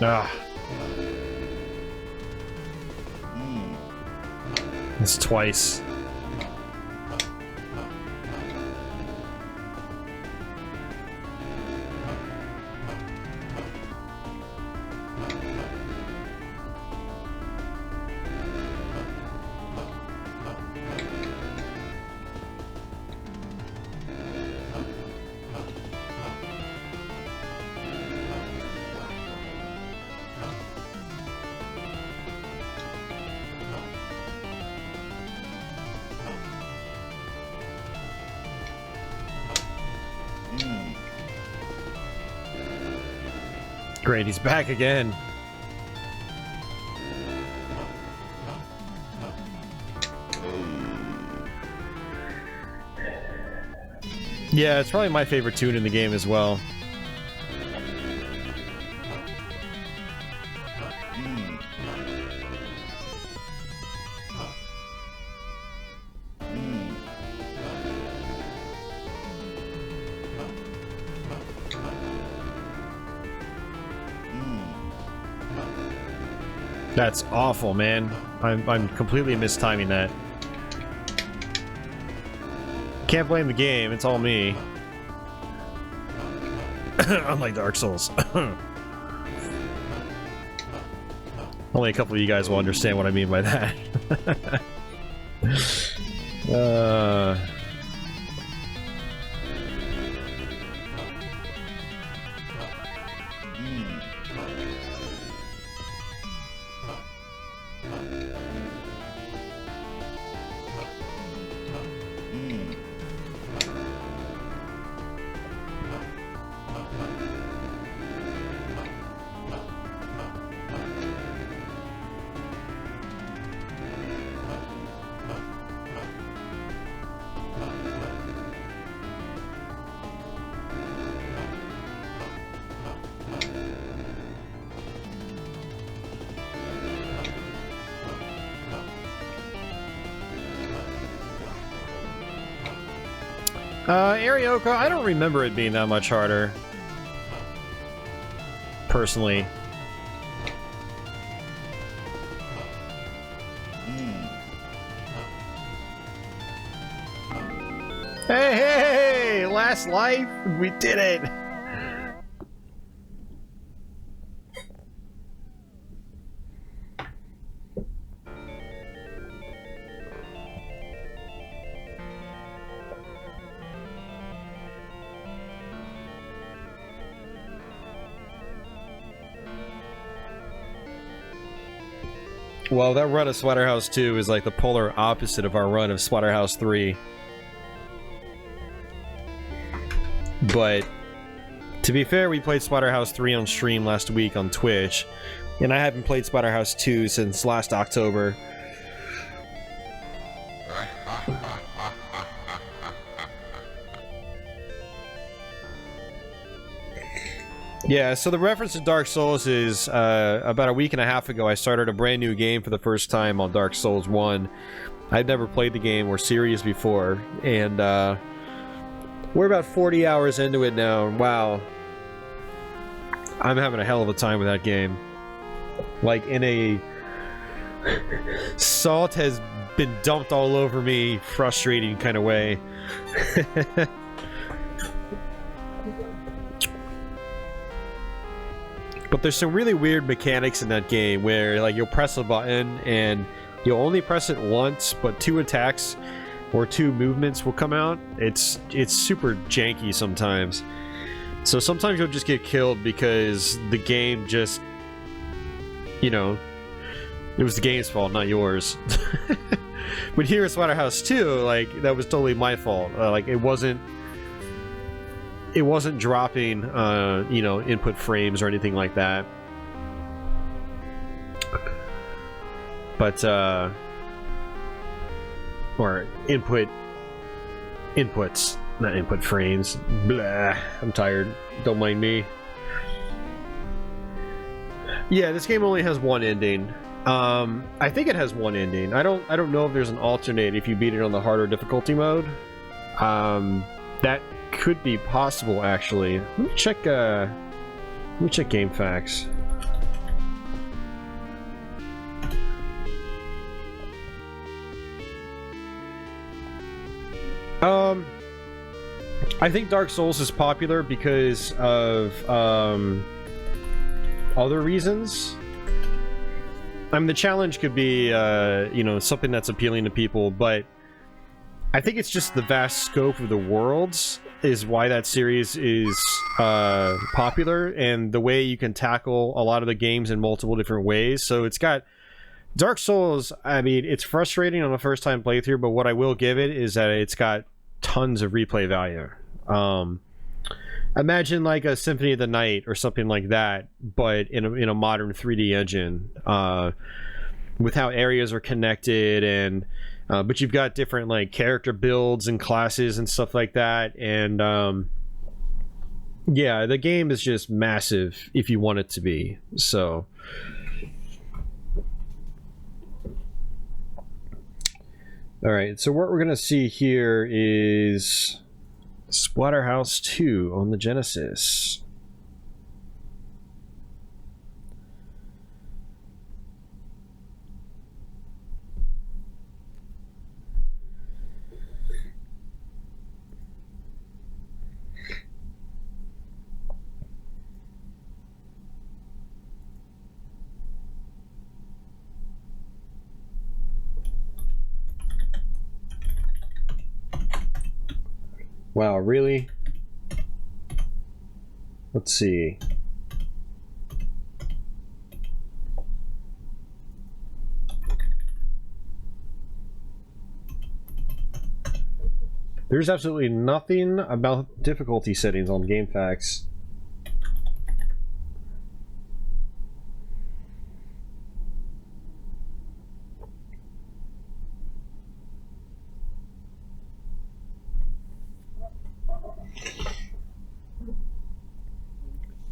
Ah. It's twice. Great, he's back again. Yeah, it's probably my favorite tune in the game as well. That's awful, man. I'm completely mistiming that. Can't blame the game, it's all me. Unlike Dark Souls. Only a couple of you guys will understand what I mean by that. Arioka, I don't remember it being that much harder. Personally. Hey, hey, hey! Last life? We did it! Well, that run of Splatterhouse 2 is like the polar opposite of our run of Splatterhouse 3. But, to be fair, we played Splatterhouse 3 on stream last week on Twitch, and I haven't played Splatterhouse 2 since last October. Yeah, so the reference to Dark Souls is, about a week and a half ago I started a brand new game for the first time on Dark Souls 1. I'd never played the game or series before, and, we're about 40 hours into it now. Wow. I'm having a hell of a time with that game. Like, in a... salt has been dumped all over me, frustrating kind of way. But there's some really weird mechanics in that game where, like, you'll press a button and you'll only press it once, but 2 attacks or 2 movements will come out. It's super janky sometimes. So sometimes you'll just get killed because the game just, you know, it was the game's fault, not yours. But here at Splatterhouse 2, like, that was totally my fault. Like, it wasn't dropping, you know, input frames or anything like that. But, or inputs, not input frames. Blah, I'm tired. Don't mind me. Yeah, this game only has one ending. I think it has one ending. I don't know if there's an alternate if you beat it on the harder difficulty mode. That could be possible, actually. Let me check game facts. I think Dark Souls is popular because of other reasons. I mean, the challenge could be, you know, something that's appealing to people, but I think it's just the vast scope of the worlds is why that series is popular, and the way you can tackle a lot of the games in multiple different ways. So it's got Dark Souls. I mean, it's frustrating on a first-time playthrough, but what I will give it is that it's got tons of replay value. Imagine like a Symphony of the Night or something like that, but in a modern 3D engine, with how areas are connected, and but you've got different like character builds and classes and stuff like that, and yeah, the game is just massive if you want it to be. So all right, so what we're gonna see here is Splatterhouse 2 on the Genesis. Wow, really? Let's see. There's absolutely nothing about difficulty settings on GameFAQs.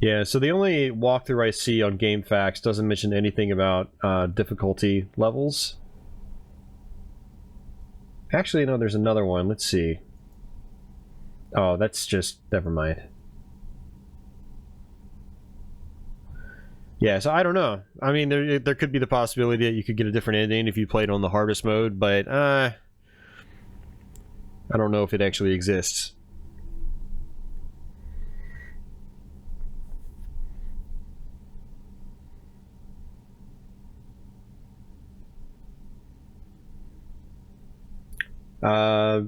Yeah, so the only walkthrough I see on GameFAQs doesn't mention anything about difficulty levels. Actually, no, there's another one. Let's see. Oh, that's just... never mind. Yeah, so I don't know. I mean, there could be the possibility that you could get a different ending if you played on the hardest mode, but I don't know if it actually exists.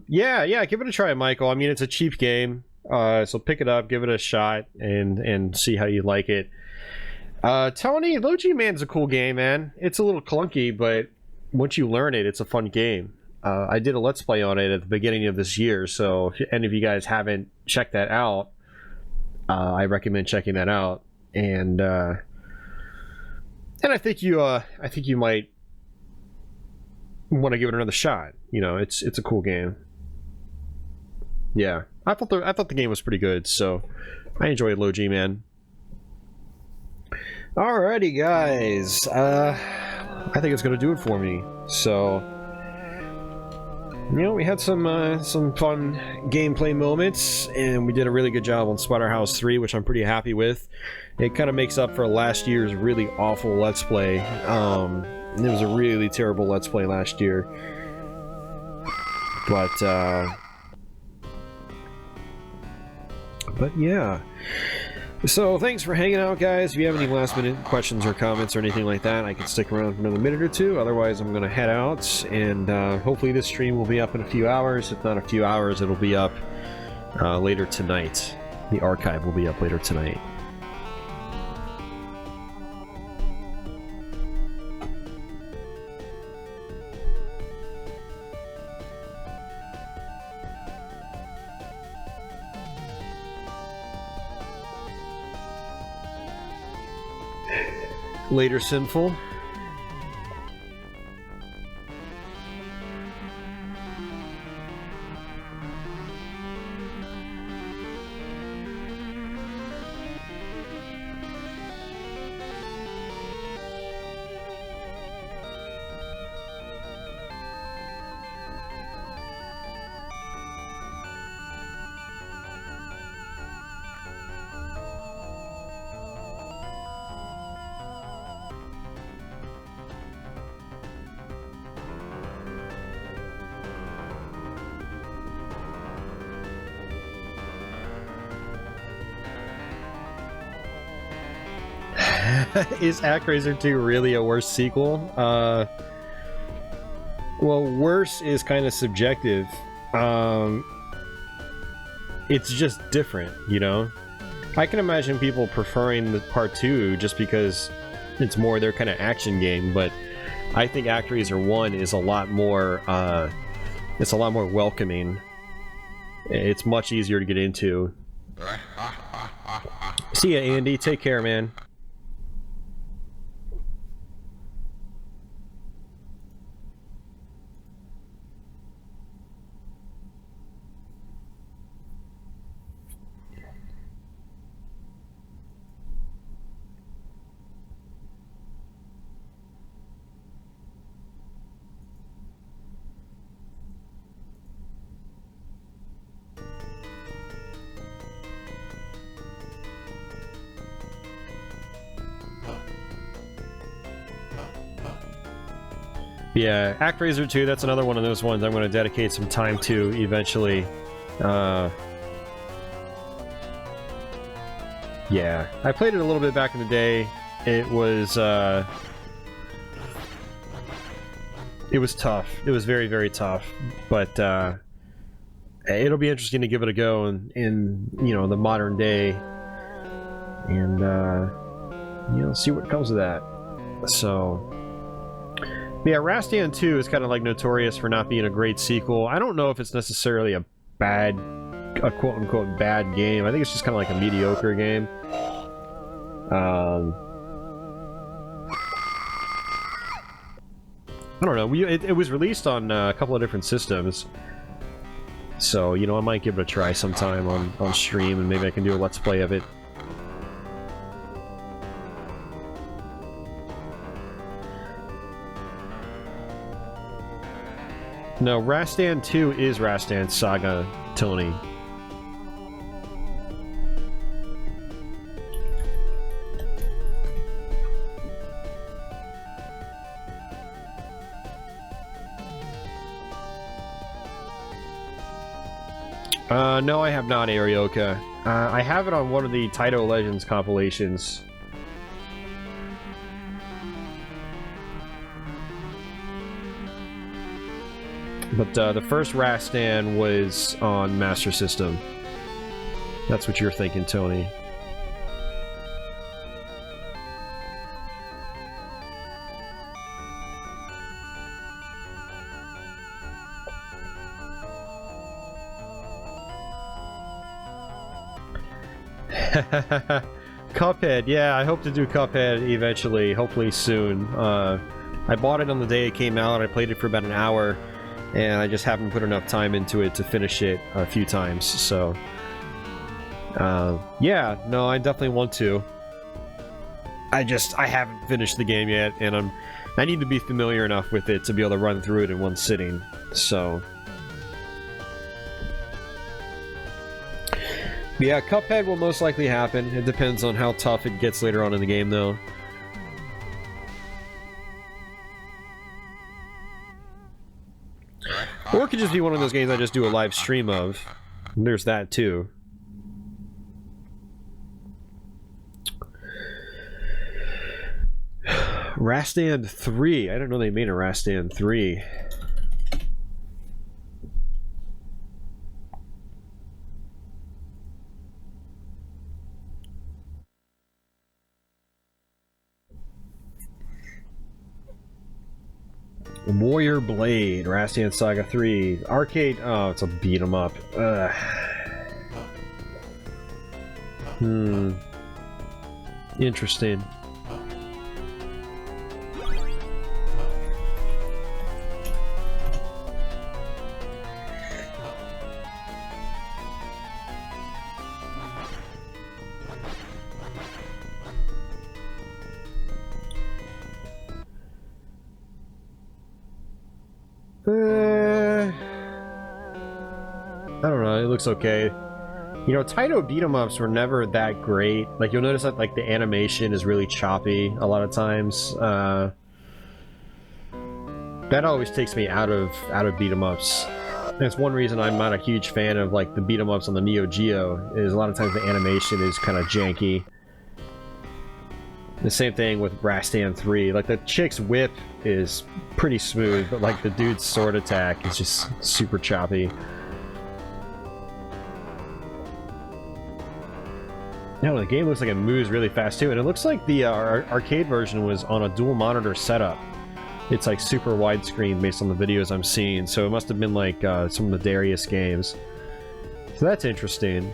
Yeah, give it a try, Michael. I mean, it's a cheap game, so pick it up, give it a shot, and see how you like it. Tony, Logi Man's a cool game, man. It's a little clunky, but once you learn it, it's a fun game. I did a Let's Play on it at the beginning of this year, so if any of you guys haven't checked that out, I recommend checking that out. And I think you might want to give it another shot. You know, it's a cool game. Yeah, I thought the game was pretty good, so I enjoyed Logi Man. Alrighty, guys. I think it's gonna do it for me. So, you know, we had some fun gameplay moments, and we did a really good job on Splatterhouse 3, which I'm pretty happy with. It kind of makes up for last year's really awful Let's Play. It was a really terrible Let's Play last year. But yeah. So thanks for hanging out, guys. If you have any last minute questions or comments or anything like that, I can stick around for another minute or two. Otherwise, I'm going to head out, and hopefully this stream will be up in a few hours. If not a few hours, it'll be up later tonight. The archive will be up later tonight. Later, Sinful. Is ActRaiser 2 really a worse sequel? Well, worse is kind of subjective. It's just different, you know? I can imagine people preferring the part 2 just because it's more their kind of action game, but I think ActRaiser 1 is a lot more, it's a lot more welcoming. It's much easier to get into. See ya, Andy. Take care, man. Yeah, ActRaiser 2, that's another one of those ones I'm going to dedicate some time to eventually. Yeah, I played it a little bit back in the day. It was tough. It was very, very tough. But it'll be interesting to give it a go in you know, the modern day. And, you know, see what comes of that. So... yeah, Rastan 2 is kind of like notorious for not being a great sequel. I don't know if it's necessarily a quote-unquote bad game. I think it's just kind of like a mediocre game. I don't know. It was released on a couple of different systems. So, you know, I might give it a try sometime on stream, and maybe I can do a Let's Play of it. No, Rastan 2 is Rastan Saga, Tony. No, I have not, Arioka. I have it on one of the Taito Legends compilations. But the first Rastan was on Master System. That's what you're thinking, Tony. Cuphead, yeah, I hope to do Cuphead eventually, hopefully soon. I bought it on the day it came out, I played it for about an hour, and I just haven't put enough time into it to finish it a few times, so... yeah, no, I definitely want to. I haven't finished the game yet, and I need to be familiar enough with it to be able to run through it in one sitting, so... Yeah, Cuphead will most likely happen. It depends on how tough it gets later on in the game, though. Or it could just be one of those games I just do a live stream of. There's that, too. Rastan 3. I didn't know they made a Rastan 3. Warrior Blade, Rastan Saga 3. Arcade, oh, it's a beat 'em up. Ugh. Interesting. I don't know, it looks okay. You know, Taito beat-em-ups were never that great. Like, you'll notice that, like, the animation is really choppy a lot of times. That always takes me out of beat-em-ups. That's one reason I'm not a huge fan of, like, the beat-em-ups on the Neo Geo, is a lot of times the animation is kind of janky. The same thing with Rastan 3. Like, the chick's whip is pretty smooth, but, like, the dude's sword attack is just super choppy. No, the game looks like it moves really fast too, and it looks like the arcade version was on a dual monitor setup. It's like super widescreen based on the videos I'm seeing, so it must have been like some of the Darius games. So that's interesting.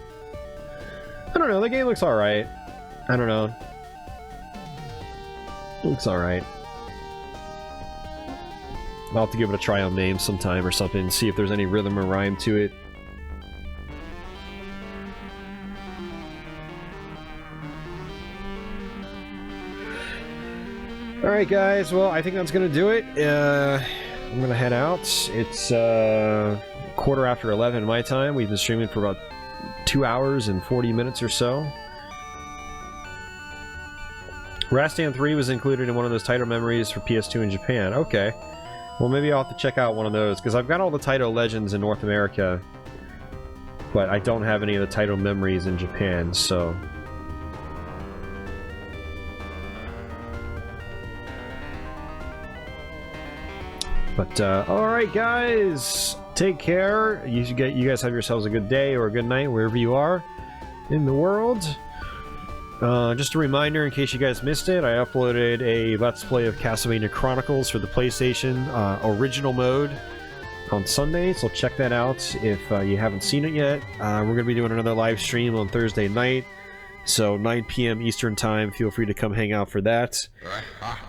I don't know, the game looks alright. I don't know. It looks alright. I'll have to give it a try on MAME sometime or something, see if there's any rhythm or rhyme to it. Alright guys, well I think that's gonna do it. I'm gonna head out. It's 11:15 my time. We've been streaming for about 2 hours and 40 minutes or so. Rastan 3 was included in one of those Taito memories for PS2 in Japan. Okay. Well, maybe I'll have to check out one of those, because I've got all the Taito Legends in North America, but I don't have any of the Taito memories in Japan, so... But, alright guys, take care. You guys have yourselves a good day or a good night wherever you are in the world. Just a reminder, in case you guys missed it, I uploaded a Let's Play of Castlevania Chronicles for the PlayStation original mode on Sunday, so check that out if you haven't seen it yet. We're going to be doing another live stream on Thursday night, so 9 p.m. Eastern Time. Feel free to come hang out for that.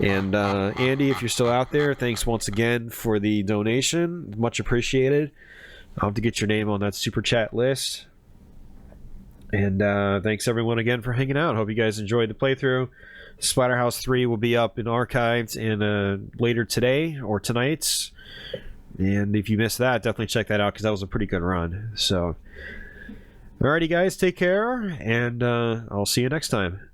And Andy, if you're still out there, thanks once again for the donation. Much appreciated. I'll have to get your name on that super chat list. And thanks everyone again for hanging out. Hope you guys enjoyed the playthrough. Splatterhouse 3 will be up and archived in later today or tonight. And if you missed that, definitely check that out, because that was a pretty good run. So, alrighty guys, take care, and I'll see you next time.